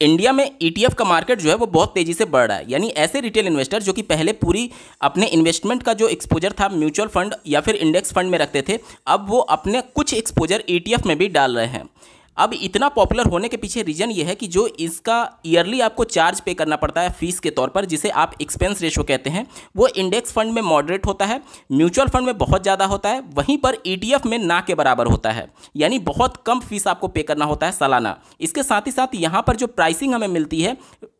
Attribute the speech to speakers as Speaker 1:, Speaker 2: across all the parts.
Speaker 1: India में ETF का market जो है वो बहुत तेज़ी से बढ़ रहा है। यानी ऐसे रिटेल इन्वेस्टर जो कि पहले पूरी अपने इन्वेस्टमेंट का जो एक्सपोजर था म्यूचुअल फंड या फिर इंडेक्स फंड में रखते थे, अब वो अपने कुछ एक्सपोजर ईटीएफ में भी डाल रहे हैं। अब इतना पॉपुलर होने के पीछे रीज़न ये है कि जो इसका ईयरली आपको चार्ज पे करना पड़ता है फीस के तौर पर, जिसे आप एक्सपेंस रेशो कहते हैं, वो इंडेक्स फंड में मॉडरेट होता है, म्यूचुअल फंड में बहुत ज़्यादा होता है, वहीं पर ईटीएफ में ना के बराबर होता है। यानी बहुत कम फीस आपको पे करना होता है सालाना। इसके साथ ही साथ यहाँ पर जो प्राइसिंग हमें मिलती है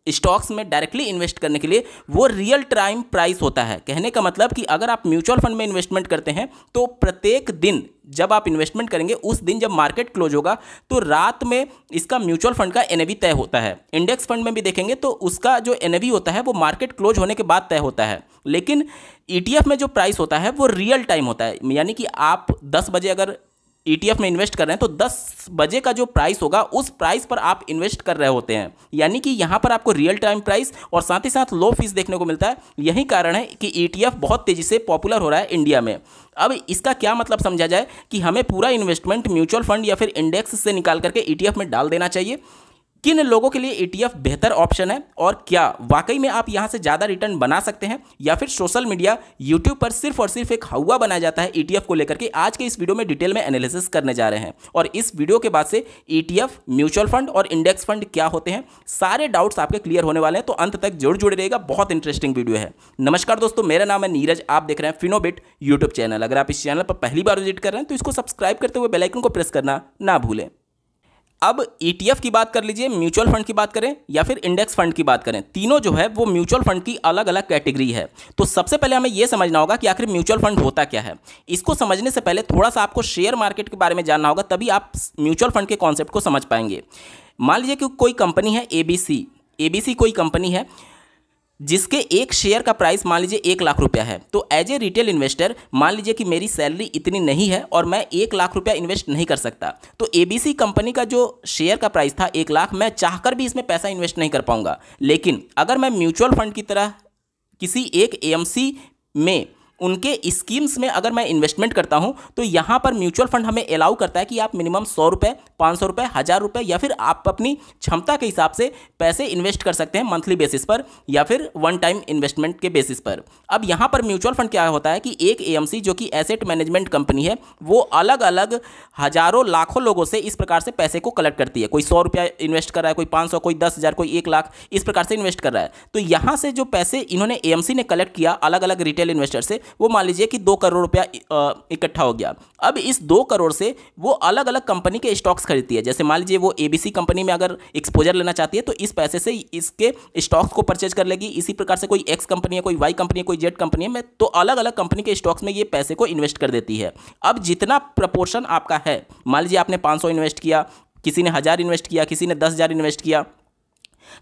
Speaker 1: स्टॉक्स में डायरेक्टली इन्वेस्ट करने के लिए, वो रियल टाइम प्राइस होता है। कहने का मतलब कि अगर आप म्यूचुअल फंड में इन्वेस्टमेंट करते हैं तो प्रत्येक दिन जब आप इन्वेस्टमेंट करेंगे, उस दिन जब मार्केट क्लोज होगा तो रात में इसका म्यूचुअल फंड का एनएवी तय होता है। इंडेक्स फंड में भी देखेंगे तो उसका जो एनएवी होता है वो मार्केट क्लोज होने के बाद तय होता है। लेकिन ईटीएफ में जो प्राइस होता है वो रियल टाइम होता है। यानी कि आप 10 बजे अगर ईटीएफ में इन्वेस्ट कर रहे हैं तो 10 बजे का जो प्राइस होगा उस प्राइस पर आप इन्वेस्ट कर रहे होते हैं। यानी कि यहाँ पर आपको रियल टाइम प्राइस और साथ ही साथ लो फीस देखने को मिलता है। यही कारण है कि ईटीएफ बहुत तेज़ी से पॉपुलर हो रहा है इंडिया में। अब इसका क्या मतलब समझा जाए कि हमें पूरा इन्वेस्टमेंट म्यूचुअल फंड या फिर इंडेक्स से निकाल करके ईटीएफ में डाल देना चाहिए। किन लोगों के लिए ईटीएफ बेहतर ऑप्शन है और क्या वाकई में आप यहां से ज़्यादा रिटर्न बना सकते हैं, या फिर सोशल मीडिया यूट्यूब पर सिर्फ और सिर्फ एक हवा बनाया जाता है ईटीएफ को लेकर के, आज के इस वीडियो में डिटेल में एनालिसिस करने जा रहे हैं। और इस वीडियो के बाद से ईटीएफ, म्यूचुअल फंड और इंडेक्स फंड क्या होते हैं, सारे डाउट्स आपके क्लियर होने वाले हैं। तो अंत तक जरूर जुड़े रहेगा, बहुत इंटरेस्टिंग वीडियो है। नमस्कार दोस्तों, मेरा नाम है नीरज, आप देख रहे हैं फिनोबिट यूट्यूब चैनल। अगर आप इस चैनल पर पहली बार विजिट कर रहे हैं तो इसको सब्सक्राइब करते हुए बेल आइकन को प्रेस करना ना भूलें। अब ईटीएफ की बात कर लीजिए, म्यूचुअल फंड की बात करें या फिर इंडेक्स फंड की बात करें, तीनों जो है वो म्यूचुअल फंड की अलग अलग कैटेगरी है। तो सबसे पहले हमें यह समझना होगा कि आखिर म्यूचुअल फंड होता क्या है। इसको समझने से पहले थोड़ा सा आपको शेयर मार्केट के बारे में जानना होगा, तभी आप म्यूचुअल फंड के कॉन्सेप्ट को समझ पाएंगे। मान लीजिए कि कोई कंपनी है एबीसी कोई कंपनी है जिसके एक शेयर का प्राइस मान लीजिए 1 लाख रुपया है। तो एज ए रिटेल इन्वेस्टर मान लीजिए कि मेरी सैलरी इतनी नहीं है और मैं 1 लाख रुपया इन्वेस्ट नहीं कर सकता, तो एबीसी कंपनी का जो शेयर का प्राइस था 1 लाख, मैं चाहकर भी इसमें पैसा इन्वेस्ट नहीं कर पाऊंगा। लेकिन अगर मैं म्यूचुअल फंड की तरह किसी एक एएमसी में उनके स्कीम्स में अगर मैं इन्वेस्टमेंट करता हूं, तो यहां पर म्यूचुअल फंड हमें अलाउ करता है कि आप मिनिमम 100 रुपये, 500 रुपये, 1000 रुपये या फिर आप अपनी क्षमता के हिसाब से पैसे इन्वेस्ट कर सकते हैं मंथली बेसिस पर या फिर वन टाइम इन्वेस्टमेंट के बेसिस पर। अब यहां पर म्यूचुअल फंड क्या होता है कि एक एएमसी जो कि एसेट मैनेजमेंट कंपनी है, वो अलग अलग हजारों लाखों लोगों से इस प्रकार से पैसे को कलेक्ट करती है। कोई 100 रुपया इन्वेस्ट कर रहा है, कोई 500, कोई 10,000, कोई 1 लाख, इस प्रकार से इन्वेस्ट कर रहा है। तो यहां से जो पैसे इन्होंने एएमसी ने कलेक्ट किया अलग अलग रिटेल इन्वेस्टर से, वो मान लीजिए कि 2 करोड़ रुपया इकट्ठा हो गया। अब इस 2 करोड़ से वो अलग अलग कंपनी के स्टॉक्स खरीदती है। जैसे मान लीजिए वो एबीसी कंपनी में अगर एक्सपोजर लेना चाहती है तो इस पैसे से इसके स्टॉक्स को परचेज कर लेगी। इसी प्रकार से कोई एक्स कंपनी है, कोई वाई कंपनी है, कोई जेड कंपनी है, तो अलग अलग कंपनी के स्टॉक्स में ये पैसे को इन्वेस्ट कर देती है। अब जितना प्रपोर्शन आपका है, मान लीजिए आपने 500 इन्वेस्ट किया, किसी ने 1000 इन्वेस्ट किया, किसी ने 10,000 इन्वेस्ट किया,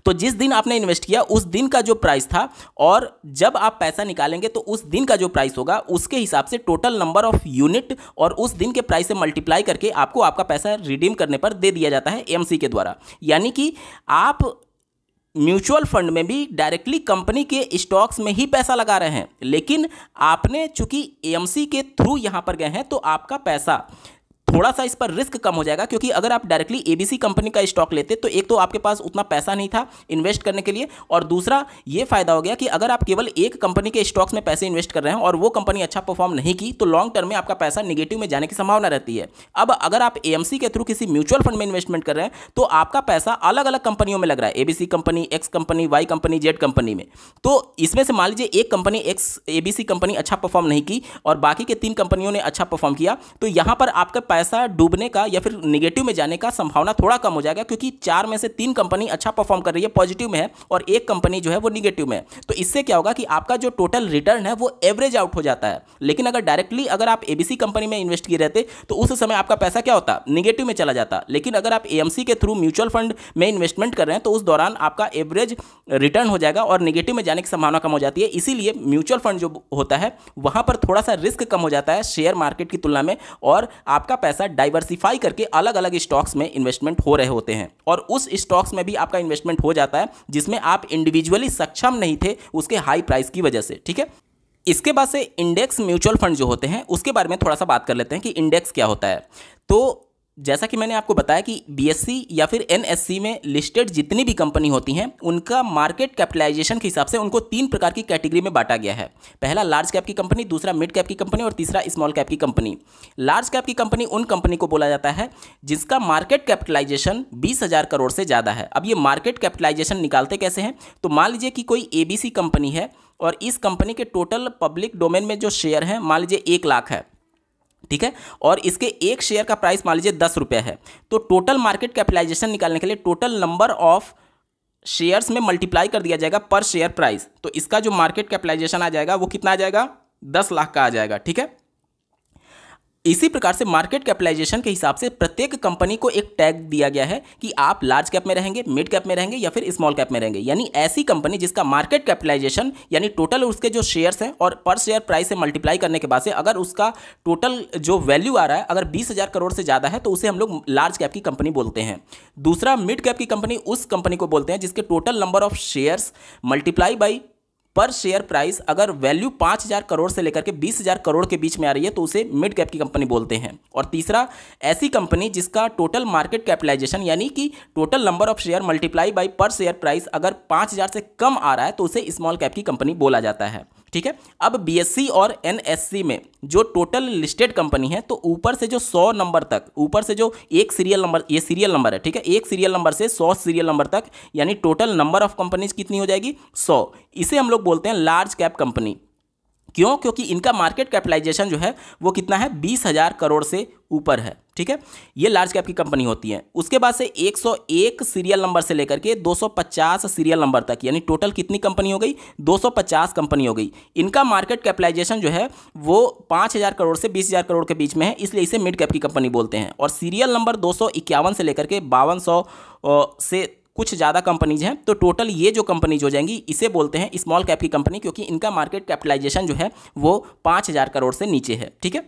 Speaker 1: तो जिस दिन आपने इन्वेस्ट किया उस दिन का जो प्राइस था और जब आप पैसा निकालेंगे तो उस दिन का जो प्राइस होगा उसके हिसाब से टोटल नंबर ऑफ यूनिट और उस दिन के प्राइस से मल्टीप्लाई करके आपको आपका पैसा रिडीम करने पर दे दिया जाता है एएमसी के द्वारा। यानी कि आप म्यूचुअल फंड में भी डायरेक्टली कंपनी के स्टॉक्स में ही पैसा लगा रहे हैं, लेकिन आपने चूंकि एएमसी के थ्रू यहां पर गए हैं तो आपका पैसा थोड़ा सा इस पर रिस्क कम हो जाएगा। क्योंकि अगर आप डायरेक्टली एबीसी कंपनी का स्टॉक लेते तो एक तो आपके पास उतना पैसा नहीं था इन्वेस्ट करने के लिए, और दूसरा ये फायदा हो गया कि अगर आप केवल एक कंपनी के स्टॉक्स में पैसे इन्वेस्ट कर रहे हैं और वो कंपनी अच्छा परफॉर्म नहीं की तो लॉन्ग टर्म में आपका पैसा निगेटिव में जाने की संभावना रहती है। अब अगर आप एएमसी के थ्रू किसी म्यूचुअल फंड में इन्वेस्टमेंट कर रहे हैं तो आपका पैसा अलग अलग कंपनियों में लग रहा है, ABC company, X company, Y company, Z company में। तो इसमें से मान लीजिए एक कंपनी एक्स एबीसी कंपनी अच्छा परफॉर्म नहीं की और बाकी के 3 कंपनियों ने अच्छा परफॉर्म किया, तो यहां पर आपका पैसा डूबने या फिर निगेटिव में जाने का संभावना थोड़ा कम हो जाएगा। क्योंकि 4 में से 3 कंपनी अच्छा परफॉर्म कर रही है, पॉजिटिव में है, और एक कंपनी जो है वो निगेटिव में है। तो इससे क्या होगा कि आपका जो टोटल रिटर्न है वो एवरेज आउट हो जाता है। लेकिन अगर डायरेक्टली अगर आप एबीसी कंपनी में इन्वेस्ट किए रहते तो उस समय आपका पैसा क्या होता, निगेटिव में चला जाता। लेकिन अगर आप एएमसी के थ्रू म्यूचुअल फंड में इन्वेस्टमेंट कर रहे हैं तो उस दौरान आपका एवरेज रिटर्न हो जाएगा और निगेटिव में जाने की संभावना कम हो जाती है। इसीलिए म्यूचुअल फंड जो होता है वहां पर थोड़ा सा रिस्क कम हो जाता है शेयर मार्केट की तुलना में, और आपका पैसा डाइवर्सिफाई करके अलग अलग स्टॉक्स में इन्वेस्टमेंट हो रहे होते हैं, और उस स्टॉक्स में भी आपका इन्वेस्टमेंट हो जाता है जिसमें आप इंडिविजुअली सक्षम नहीं थे उसके हाई प्राइस की वजह से। ठीक है, इसके बाद से इंडेक्स म्यूचुअल फंड जो होते हैं उसके बारे में थोड़ा सा बात कर लेते हैं कि इंडेक्स क्या होता है। तो जैसा कि मैंने आपको बताया कि बीएससी या फिर एनएससी में लिस्टेड जितनी भी कंपनी होती हैं उनका मार्केट कैपिटलाइजेशन के हिसाब से उनको 3 प्रकार की कैटेगरी में बांटा गया है। पहला लार्ज कैप की कंपनी, दूसरा मिड कैप की कंपनी और तीसरा स्मॉल कैप की कंपनी। लार्ज कैप की कंपनी उन कंपनी को बोला जाता है जिसका मार्केट कैपिटलाइजेशन 20,000 करोड़ से ज़्यादा है। अब ये मार्केट कैपिटलाइजेशन निकालते कैसे हैं, तो मान लीजिए कि कोई एबीसी कंपनी है और इस कंपनी के टोटल पब्लिक डोमेन में जो शेयर हैं मान लीजिए 1 लाख है, ठीक है, और इसके एक शेयर का प्राइस मान लीजिए 10 रुपये है। तो टोटल मार्केट कैपिटलाइजेशन निकालने के लिए टोटल नंबर ऑफ शेयर्स में मल्टीप्लाई कर दिया जाएगा पर शेयर प्राइस। तो इसका जो मार्केट कैपिटलाइजेशन आ जाएगा वो कितना आ जाएगा, 10 लाख का आ जाएगा, ठीक है। इसी प्रकार से मार्केट कैपिटलाइजेशन के हिसाब से प्रत्येक कंपनी को एक टैग दिया गया है कि आप लार्ज कैप में रहेंगे, मिड कैप में रहेंगे या फिर स्मॉल कैप में रहेंगे। यानी ऐसी कंपनी जिसका मार्केट कैपिटलाइजेशन यानी टोटल उसके जो शेयर्स हैं और पर शेयर प्राइस से मल्टीप्लाई करने के बाद से अगर उसका टोटल जो वैल्यू आ रहा है अगर 20,000 करोड़ से ज़्यादा है तो उसे हम लोग लार्ज कैप की कंपनी बोलते हैं। दूसरा मिड कैप की कंपनी उस कंपनी को बोलते हैं जिसके total number of shares multiply by पर शेयर प्राइस अगर वैल्यू 5,000 करोड़ से लेकर के 20,000 करोड़ के बीच में आ रही है तो उसे मिड कैप की कंपनी बोलते हैं। और तीसरा ऐसी कंपनी जिसका टोटल मार्केट कैपिटलाइजेशन यानी कि total number of share multiply by पर शेयर प्राइस अगर 5,000 से कम आ रहा है तो उसे स्मॉल कैप की कंपनी बोला जाता है, ठीक है। अब बीएससी और एनएससी में जो टोटल लिस्टेड कंपनी है तो ऊपर से जो 100 नंबर तक, ऊपर से जो एक सीरियल नंबर, ये सीरियल नंबर है, ठीक है, एक सीरियल नंबर से 100 सीरियल नंबर तक यानी टोटल नंबर ऑफ कंपनीज कितनी हो जाएगी, 100। इसे हम लोग बोलते हैं लार्ज कैप कंपनी। क्यों? क्योंकि इनका मार्केट कैपिटलाइजेशन जो है वो कितना है, 20,000 करोड़ से ऊपर है, ठीक है। ये लार्ज कैप की कंपनी होती है। उसके बाद से 101 सीरियल नंबर से लेकर के 250 सीरियल नंबर तक यानी टोटल कितनी कंपनी हो गई, 250 कंपनी हो गई। इनका मार्केट कैपिटलाइजेशन जो है वो 5,000 करोड़ से 20,000 करोड़ के बीच में है, इसलिए इसे मिड कैप की कंपनी बोलते हैं। और सीरियल नंबर 251 से लेकर के 5200 से कुछ ज़्यादा कंपनीज हैं तो टोटल ये जो कंपनीज हो जाएंगी इसे बोलते हैं स्मॉल कैप की कंपनी, क्योंकि इनका मार्केट कैपिटलाइजेशन जो है वो 5,000 करोड़ से नीचे है, ठीक है।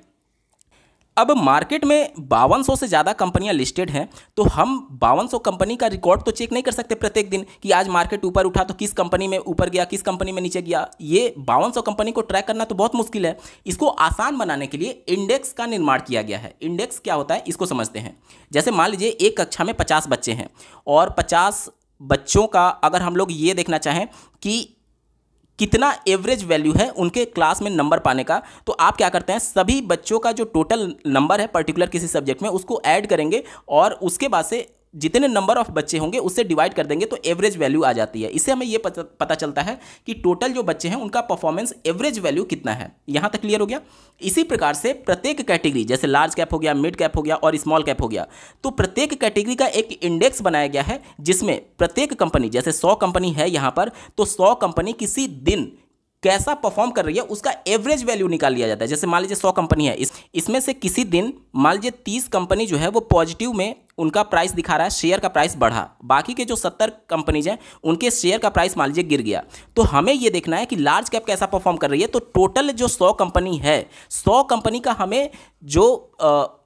Speaker 1: अब मार्केट में 5200 से ज़्यादा कंपनियां लिस्टेड हैं तो हम 5200 कंपनी का रिकॉर्ड तो चेक नहीं कर सकते प्रत्येक दिन कि आज मार्केट ऊपर उठा तो किस कंपनी में ऊपर गया, किस कंपनी में नीचे गया। ये 5200 कंपनी को ट्रैक करना तो बहुत मुश्किल है। इसको आसान बनाने के लिए इंडेक्स का निर्माण किया गया है। इंडेक्स क्या होता है इसको समझते हैं। जैसे मान लीजिए एक कक्षा में 50 बच्चे हैं और 50 बच्चों का अगर हम लोग ये देखना चाहें कि कितना एवरेज वैल्यू है उनके क्लास में नंबर पाने का, तो आप क्या करते हैं, सभी बच्चों का जो टोटल नंबर है पर्टिकुलर किसी सब्जेक्ट में उसको ऐड करेंगे और उसके बाद से जितने नंबर ऑफ बच्चे होंगे उससे डिवाइड कर देंगे तो एवरेज वैल्यू आ जाती है। इससे हमें ये पता चलता है कि टोटल जो बच्चे हैं उनका परफॉर्मेंस एवरेज वैल्यू कितना है। यहाँ तक क्लियर हो गया। इसी प्रकार से प्रत्येक कैटेगरी जैसे लार्ज कैप हो गया, मिड कैप हो गया और स्मॉल कैप हो गया, तो प्रत्येक कैटेगरी का एक इंडेक्स बनाया गया है जिसमें प्रत्येक कंपनी, जैसे 100 कंपनी है यहाँ पर, तो 100 कंपनी किसी दिन कैसा परफॉर्म कर रही है उसका एवरेज वैल्यू निकाल लिया जाता है। जैसे मान लीजिए 100 कंपनी है, इसमें से किसी दिन मान लीजिए 30 कंपनी जो है वो पॉजिटिव में उनका प्राइस दिखा रहा है, शेयर का प्राइस बढ़ा, बाकी के जो 70 कंपनीज हैं उनके शेयर का प्राइस मान लीजिए गिर गया। तो हमें ये देखना है कि लार्ज कैप कैसा परफॉर्म कर रही है। तो टोटल जो 100 कंपनी है, 100 कंपनी का हमें जो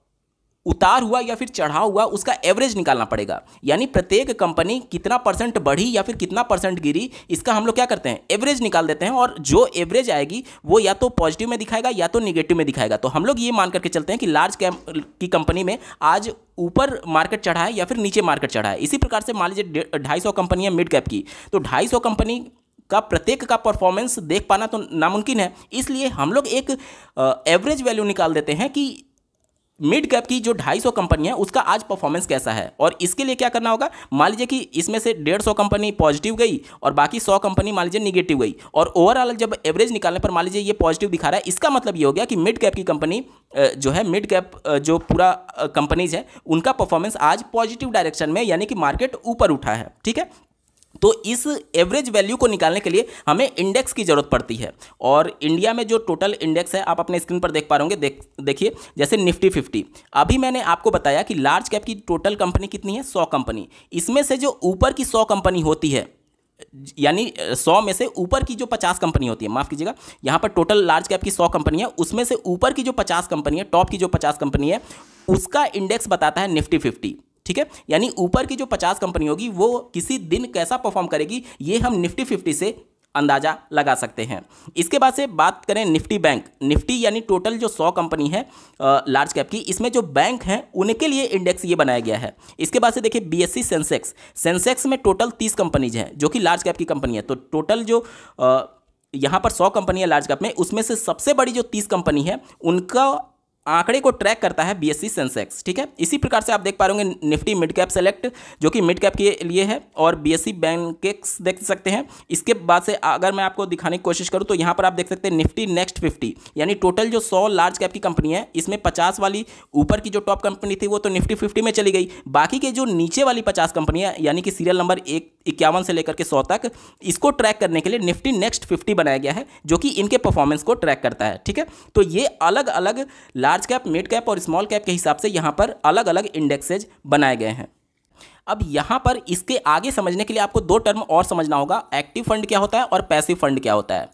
Speaker 1: उतार हुआ या फिर चढ़ाव हुआ उसका एवरेज निकालना पड़ेगा। यानी प्रत्येक कंपनी कितना परसेंट बढ़ी या फिर कितना परसेंट गिरी, इसका हम लोग क्या करते हैं, एवरेज निकाल देते हैं। और जो एवरेज आएगी वो या तो पॉजिटिव में दिखाएगा या तो निगेटिव में दिखाएगा। तो हम लोग ये मान करके चलते हैं कि लार्ज कैप की कंपनी में आज ऊपर मार्केट चढ़ा है या फिर नीचे मार्केट चढ़ा है। इसी प्रकार से मान लीजिए 250 कंपनी है मिड कैप की, तो 250 कंपनी का प्रत्येक का परफॉर्मेंस देख पाना तो नामुमकिन है। इसलिए हम लोग एक एवरेज वैल्यू निकाल देते हैं कि मिड कैप की जो 250 कंपनी है उसका आज परफॉर्मेंस कैसा है। और इसके लिए क्या करना होगा, मान लीजिए कि इसमें से 150 कंपनी पॉजिटिव गई और बाकी 100 कंपनी मान लीजिए निगेटिव गई, और ओवरऑल जब एवरेज निकालने पर मान लीजिए ये पॉजिटिव दिखा रहा है, इसका मतलब ये हो गया कि मिड कैप की कंपनी जो है, मिड कैप जो पूरा कंपनीज है उनका परफॉर्मेंस आज पॉजिटिव डायरेक्शन में यानी कि मार्केट ऊपर उठा है, ठीक है। तो इस एवरेज वैल्यू को निकालने के लिए हमें इंडेक्स की जरूरत पड़ती है। और इंडिया में जो टोटल इंडेक्स है आप अपने स्क्रीन पर देख पा रहे होंगे, देखिए जैसे निफ्टी 50। अभी मैंने आपको बताया कि लार्ज कैप की टोटल कंपनी कितनी है, 100 कंपनी। इसमें से जो ऊपर की 100 कंपनी होती है, यानी 100 में से ऊपर की जो 50 कंपनी होती है, माफ कीजिएगा, यहाँ पर टोटल लार्ज कैप की 100 कंपनी है, उसमें से ऊपर की जो 50 कंपनी है, टॉप की जो 50 कंपनी है, उसका इंडेक्स बताता है निफ्टी 50, ठीक है। यानी ऊपर की जो 50 कंपनी होगी वो किसी दिन कैसा परफॉर्म करेगी ये हम निफ्टी 50 से अंदाजा लगा सकते हैं। इसके बाद से बात करें निफ्टी बैंक, निफ्टी यानी टोटल जो 100 कंपनी है लार्ज कैप की, इसमें जो बैंक हैं उनके लिए इंडेक्स ये बनाया गया है। इसके बाद से देखिए बीएससी सेंसेक्स, सेंसेक्स में टोटल 30 कंपनीज हैं जो कि लार्ज कैप की कंपनी है। तो टोटल जो यहाँ पर 100 कंपनी है लार्ज कैप में, उसमें से सबसे बड़ी जो 30 कंपनी है उनका आंकड़े को ट्रैक करता है बीएससी सेंसेक्स, ठीक है। इसी प्रकार से आप देख पा रहे होंगे निफ्टी मिड कैप सेलेक्ट जो कि मिड कैप के लिए है, और बीएससी बैंकेक्स देख सकते हैं। इसके बाद से अगर मैं आपको दिखाने की कोशिश करूं तो यहाँ पर आप देख सकते हैं निफ्टी नेक्स्ट 50, यानी टोटल जो 100 लार्ज कैप की कंपनी है इसमें 50 वाली ऊपर की जो टॉप कंपनी थी वो तो निफ्टी 50 में चली गई। बाकी के जो नीचे वाली 50 कंपनियां यानी कि सीरियल नंबर 51 से लेकर के 100 तक, इसको ट्रैक करने के लिए निफ्टी नेक्स्ट 50 बनाया गया है जो कि इनके परफॉर्मेंस को ट्रैक करता है, ठीक है। तो ये अलग अलग लार्ज कैप, मिड कैप और स्मॉल कैप के हिसाब से यहाँ पर अलग अलग इंडेक्सेज बनाए गए हैं। अब यहाँ पर इसके आगे समझने के लिए आपको 2 टर्म और समझना होगा, एक्टिव फंड क्या होता है और पैसिव फंड क्या होता है।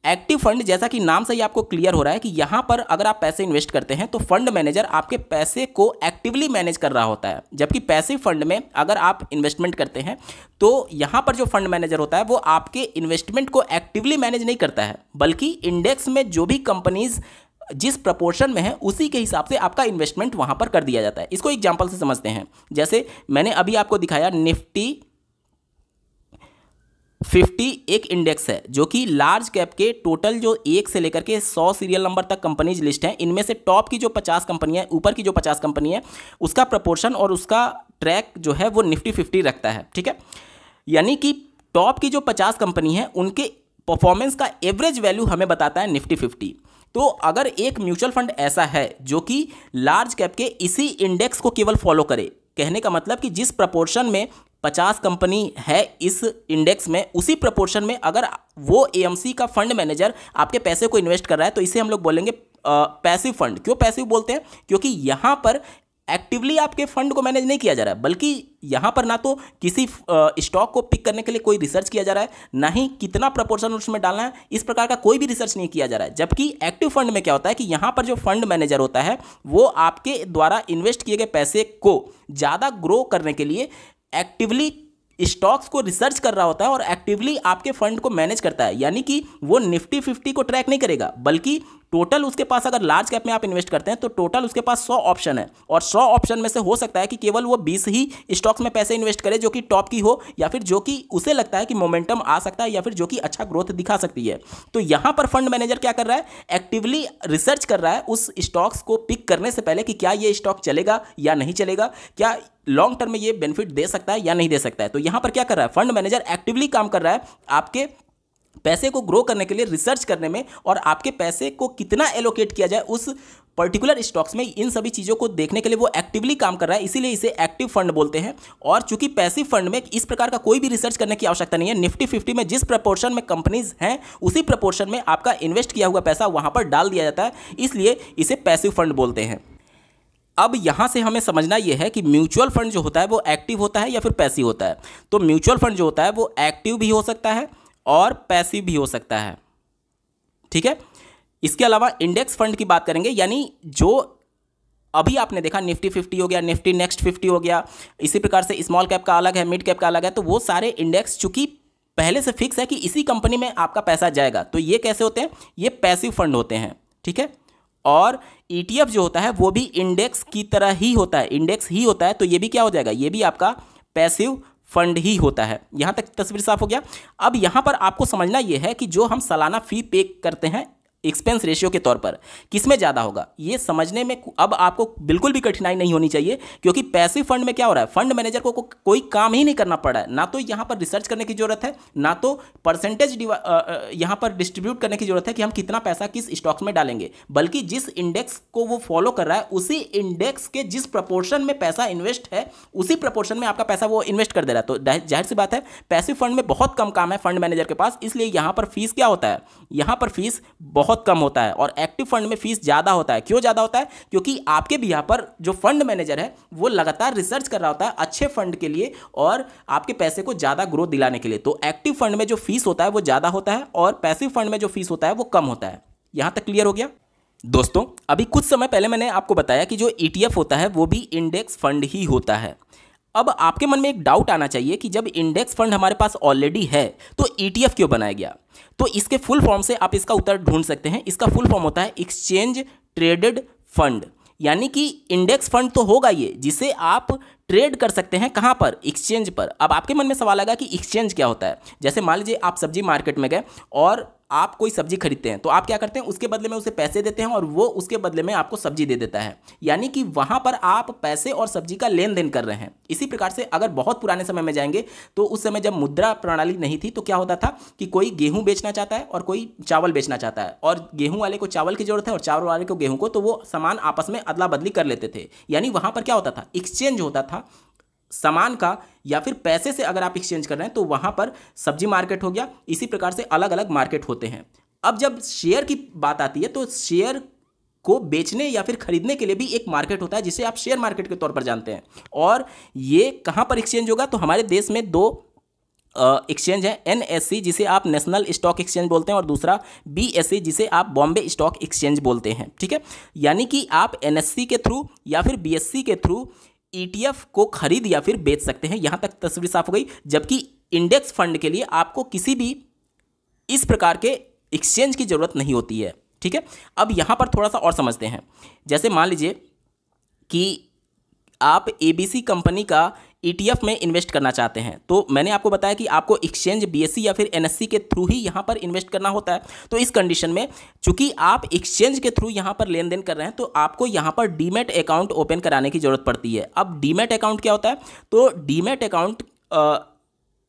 Speaker 1: एक्टिव फंड, जैसा कि नाम से ही आपको क्लियर हो रहा है कि यहाँ पर अगर आप पैसे इन्वेस्ट करते हैं तो फंड मैनेजर आपके पैसे को एक्टिवली मैनेज कर रहा होता है, जबकि पैसिव फंड में अगर आप इन्वेस्टमेंट करते हैं तो यहाँ पर जो फंड मैनेजर होता है वो आपके इन्वेस्टमेंट को एक्टिवली मैनेज नहीं करता है, बल्कि इंडेक्स में जो भी कंपनीज जिस प्रपोर्शन में है उसी के हिसाब से आपका इन्वेस्टमेंट वहाँ पर कर दिया जाता है। इसको एग्जाम्पल से समझते हैं, जैसे मैंने अभी आपको दिखाया निफ्टी 50 एक इंडेक्स है जो कि लार्ज कैप के टोटल जो 1 से लेकर के 100 सीरियल नंबर तक कंपनीज लिस्ट हैं, इनमें से टॉप की जो 50 कंपनी है, ऊपर की जो 50 कंपनी है, उसका प्रपोर्शन और उसका ट्रैक जो है वो निफ्टी 50 रखता है, ठीक है। यानी कि टॉप की जो 50 कंपनी है उनके परफॉर्मेंस का एवरेज वैल्यू हमें बताता है निफ्टी 50। तो अगर एक म्यूचुअल फंड ऐसा है जो कि लार्ज कैप के इसी इंडेक्स को केवल फॉलो करे, कहने का मतलब कि जिस प्रपोर्शन में 50 कंपनी है इस इंडेक्स में, उसी प्रपोर्शन में अगर वो एएमसी का फंड मैनेजर आपके पैसे को इन्वेस्ट कर रहा है तो इसे हम लोग बोलेंगे पैसिव फंड। क्यों पैसिव बोलते हैं? क्योंकि यहाँ पर एक्टिवली आपके फंड को मैनेज नहीं किया जा रहा है, बल्कि यहाँ पर ना तो किसी स्टॉक को पिक करने के लिए कोई रिसर्च किया जा रहा है, ना ही कितना प्रपोर्शन उसमें डालना है, इस प्रकार का कोई भी रिसर्च नहीं किया जा रहा है। जबकि एक्टिव फंड में क्या होता है कि यहाँ पर जो फंड मैनेजर होता है वो आपके द्वारा इन्वेस्ट किए गए पैसे को ज़्यादा ग्रो करने के लिए एक्टिवली स्टॉक्स को रिसर्च कर रहा होता है और एक्टिवली आपके फंड को मैनेज करता है। यानी कि वो निफ्टी 50 को ट्रैक नहीं करेगा, बल्कि टोटल उसके पास, अगर लार्ज कैप में आप इन्वेस्ट करते हैं तो टोटल उसके पास 100 ऑप्शन है, और 100 ऑप्शन में से हो सकता है कि केवल वो 20 ही स्टॉक्स में पैसे इन्वेस्ट करे जो कि टॉप की हो, या फिर जो कि उसे लगता है कि मोमेंटम आ सकता है, या फिर जो कि अच्छा ग्रोथ दिखा सकती है। तो यहाँ पर फंड मैनेजर क्या कर रहा है? एक्टिवली रिसर्च कर रहा है उस स्टॉक्स को पिक करने से पहले कि क्या ये स्टॉक चलेगा या नहीं चलेगा, क्या लॉन्ग टर्म में ये बेनिफिट दे सकता है या नहीं दे सकता है। तो यहाँ पर क्या कर रहा है? फंड मैनेजर एक्टिवली काम कर रहा है आपके पैसे को ग्रो करने के लिए, रिसर्च करने में, और आपके पैसे को कितना एलोकेट किया जाए उस पर्टिकुलर स्टॉक्स में, इन सभी चीज़ों को देखने के लिए वो एक्टिवली काम कर रहा है, इसीलिए इसे एक्टिव फंड बोलते हैं। और चूंकि पैसिव फंड में इस प्रकार का कोई भी रिसर्च करने की आवश्यकता नहीं है, निफ्टी 50 में जिस प्रपोर्शन में कंपनीज हैं उसी प्रपोर्शन में आपका इन्वेस्ट किया हुआ पैसा वहां पर डाल दिया जाता है, इसलिए इसे पैसिव फंड बोलते हैं। अब यहाँ से हमें समझना यह है कि म्यूचुअल फंड जो होता है वो एक्टिव होता है या फिर पैसिव होता है। तो म्यूचुअल फंड जो होता है वो एक्टिव भी हो सकता है और पैसिव भी हो सकता है, ठीक है। इसके अलावा इंडेक्स फंड की बात करेंगे, यानी जो अभी आपने देखा निफ्टी 50 हो गया, निफ्टी नेक्स्ट 50 हो गया, इसी प्रकार से स्मॉल कैप का अलग है, मिड कैप का अलग है। तो वो सारे इंडेक्स चूंकि पहले से फिक्स है कि इसी कंपनी में आपका पैसा जाएगा, तो ये कैसे होते हैं? ये पैसिव फंड होते हैं, ठीक है। और ETF जो होता है वो भी इंडेक्स की तरह ही होता है, इंडेक्स ही होता है, तो ये भी क्या हो जाएगा? ये भी आपका पैसिव फंड ही होता है। यहां तक तस्वीर साफ हो गया। अब यहां पर आपको समझना यह है कि जो हम सालाना फी पे करते हैं एक्सपेंस रेशियो के तौर पर, किसमें ज़्यादा होगा, ये समझने में अब आपको बिल्कुल भी कठिनाई नहीं होनी चाहिए, क्योंकि पैसिव फंड में क्या हो रहा है? फंड मैनेजर को कोई काम ही नहीं करना पड़ रहा है, ना तो यहाँ पर रिसर्च करने की जरूरत है, ना तो परसेंटेज यहाँ पर डिस्ट्रीब्यूट करने की जरूरत है कि हम कितना पैसा किस स्टॉक्स में डालेंगे, बल्कि जिस इंडेक्स को वो फॉलो कर रहा है उसी इंडेक्स के जिस प्रपोर्शन में पैसा इन्वेस्ट है उसी प्रपोर्शन में आपका पैसा वो इन्वेस्ट कर दे रहा है। तो जाहिर सी बात है पैसिव फंड में बहुत कम काम है फंड मैनेजर के पास, इसलिए यहाँ पर फीस क्या होता है? यहाँ पर फीस बहुत कम होता है, और एक्टिव फंड में फीस ज्यादा होता है। क्यों ज्यादा होता है? क्योंकि आपके भी यहाँ पर जो फंड मैनेजर है वो लगातार रिसर्च कर रहा होता है अच्छे फंड के लिए और आपके पैसे को ज्यादा ग्रोथ दिलाने के लिए। तो एक्टिव फंड में जो फीस होता है वो ज्यादा होता है, और पैसिव फंड में जो फीस होता है वो कम होता है। यहां तक क्लियर हो गया? दोस्तों, अभी कुछ समय पहले मैंने आपको बताया कि जो ETF होता है वो भी इंडेक्स फंड ही होता है। अब आपके मन में एक डाउट आना चाहिए कि जब इंडेक्स फंड हमारे पास ऑलरेडी है तो ईटीएफ क्यों बनाया गया। तो इसके फुल फॉर्म से आप इसका उत्तर ढूंढ सकते हैं। इसका फुल फॉर्म होता है एक्सचेंज ट्रेडेड फंड, यानी कि इंडेक्स फंड तो होगा ये जिसे आप ट्रेड कर सकते हैं कहाँ पर, एक्सचेंज पर। अब आपके मन में सवाल आएगा कि एक्सचेंज क्या होता है। जैसे मान लीजिए आप सब्जी मार्केट में गए और आप कोई सब्जी खरीदते हैं, तो आप क्या करते हैं, उसके बदले में उसे पैसे देते हैं और वो उसके बदले में आपको सब्जी दे देता है, यानी कि वहां पर आप पैसे और सब्जी का लेन देन कर रहे हैं। इसी प्रकार से अगर बहुत पुराने समय में जाएंगे तो उस समय जब मुद्रा प्रणाली नहीं थी तो क्या होता था कि कोई गेहूं बेचना चाहता है और कोई चावल बेचना चाहता है, और गेहूं वाले को चावल की जरूरत है और चावल वाले को गेहूं को, तो वो सामान आपस में अदला बदली कर लेते थे। यानी वहां पर क्या होता था, एक्सचेंज होता था सामान का, या फिर पैसे से अगर आप एक्सचेंज कर रहे हैं तो वहां पर सब्जी मार्केट हो गया। इसी प्रकार से अलग अलग मार्केट होते हैं। अब जब शेयर की बात आती है तो शेयर को बेचने या फिर खरीदने के लिए भी एक मार्केट होता है जिसे आप शेयर मार्केट के तौर पर जानते हैं। और ये कहां पर एक्सचेंज होगा, तो हमारे देश में दो एक्सचेंज है, एनएससी जिसे आप नेशनल स्टॉक एक्सचेंज बोलते हैं और दूसरा बीएसई जिसे आप बॉम्बे स्टॉक एक्सचेंज बोलते हैं। ठीक है, यानी कि आप एनएससी के थ्रू या फिर बीएसई के थ्रू ईटीएफ को खरीद या फिर बेच सकते हैं। यहां तक तस्वीर साफ हो गई। जबकि इंडेक्स फंड के लिए आपको किसी भी इस प्रकार के एक्सचेंज की जरूरत नहीं होती है। ठीक है, अब यहां पर थोड़ा सा और समझते हैं। जैसे मान लीजिए कि आप एबीसी कंपनी का ईटीएफ में इन्वेस्ट करना चाहते हैं, तो मैंने आपको बताया कि आपको एक्सचेंज बीएसई या फिर एनएससी के थ्रू ही यहां पर इन्वेस्ट करना होता है। तो इस कंडीशन में चूंकि आप एक्सचेंज के थ्रू यहां पर लेन देन कर रहे हैं तो आपको यहां पर डीमैट अकाउंट ओपन कराने की जरूरत पड़ती है। अब डीमैट अकाउंट क्या होता है, तो डीमैट अकाउंट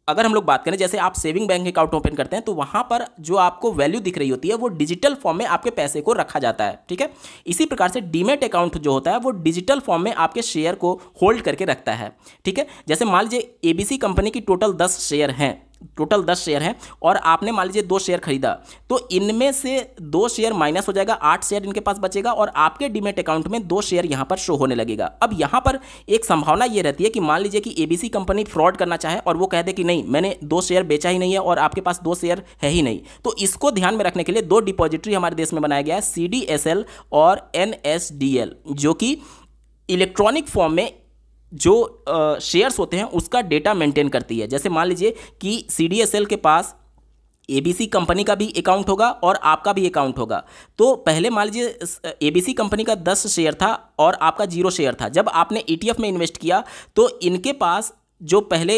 Speaker 1: अगर हम लोग बात करें, जैसे आप सेविंग बैंक अकाउंट ओपन करते हैं तो वहां पर जो आपको वैल्यू दिख रही होती है वो डिजिटल फॉर्म में आपके पैसे को रखा जाता है। ठीक है, इसी प्रकार से डीमैट अकाउंट जो होता है वो डिजिटल फॉर्म में आपके शेयर को होल्ड करके रखता है। ठीक है, जैसे मान लीजिए एबीसी कंपनी की टोटल 10 शेयर हैं, और आपने मान लीजिए 2 शेयर खरीदा, तो इनमें से 2 शेयर माइनस हो जाएगा, 8 शेयर इनके पास बचेगा और आपके डीमैट अकाउंट में 2 शेयर यहां पर शो होने लगेगा। अब यहां पर एक संभावना यह रहती है कि मान लीजिए कि एबीसी कंपनी फ्रॉड करना चाहे और वो कह दे कि नहीं, मैंने 2 शेयर बेचा ही नहीं है और आपके पास 2 शेयर है ही नहीं। तो इसको ध्यान में रखने के लिए 2 डिपॉजिटरी हमारे देश में बनाया गया है, सीडीएसएल और एनएसडीएल, जो कि इलेक्ट्रॉनिक फॉर्म में जो शेयर्स होते हैं उसका डेटा मेंटेन करती है। जैसे मान लीजिए कि सीडीएसएल के पास एबीसी कंपनी का भी अकाउंट होगा और आपका भी अकाउंट होगा। तो पहले मान लीजिए एबीसी कंपनी का 10 शेयर था और आपका 0 शेयर था। जब आपने ईटीएफ में इन्वेस्ट किया तो इनके पास जो पहले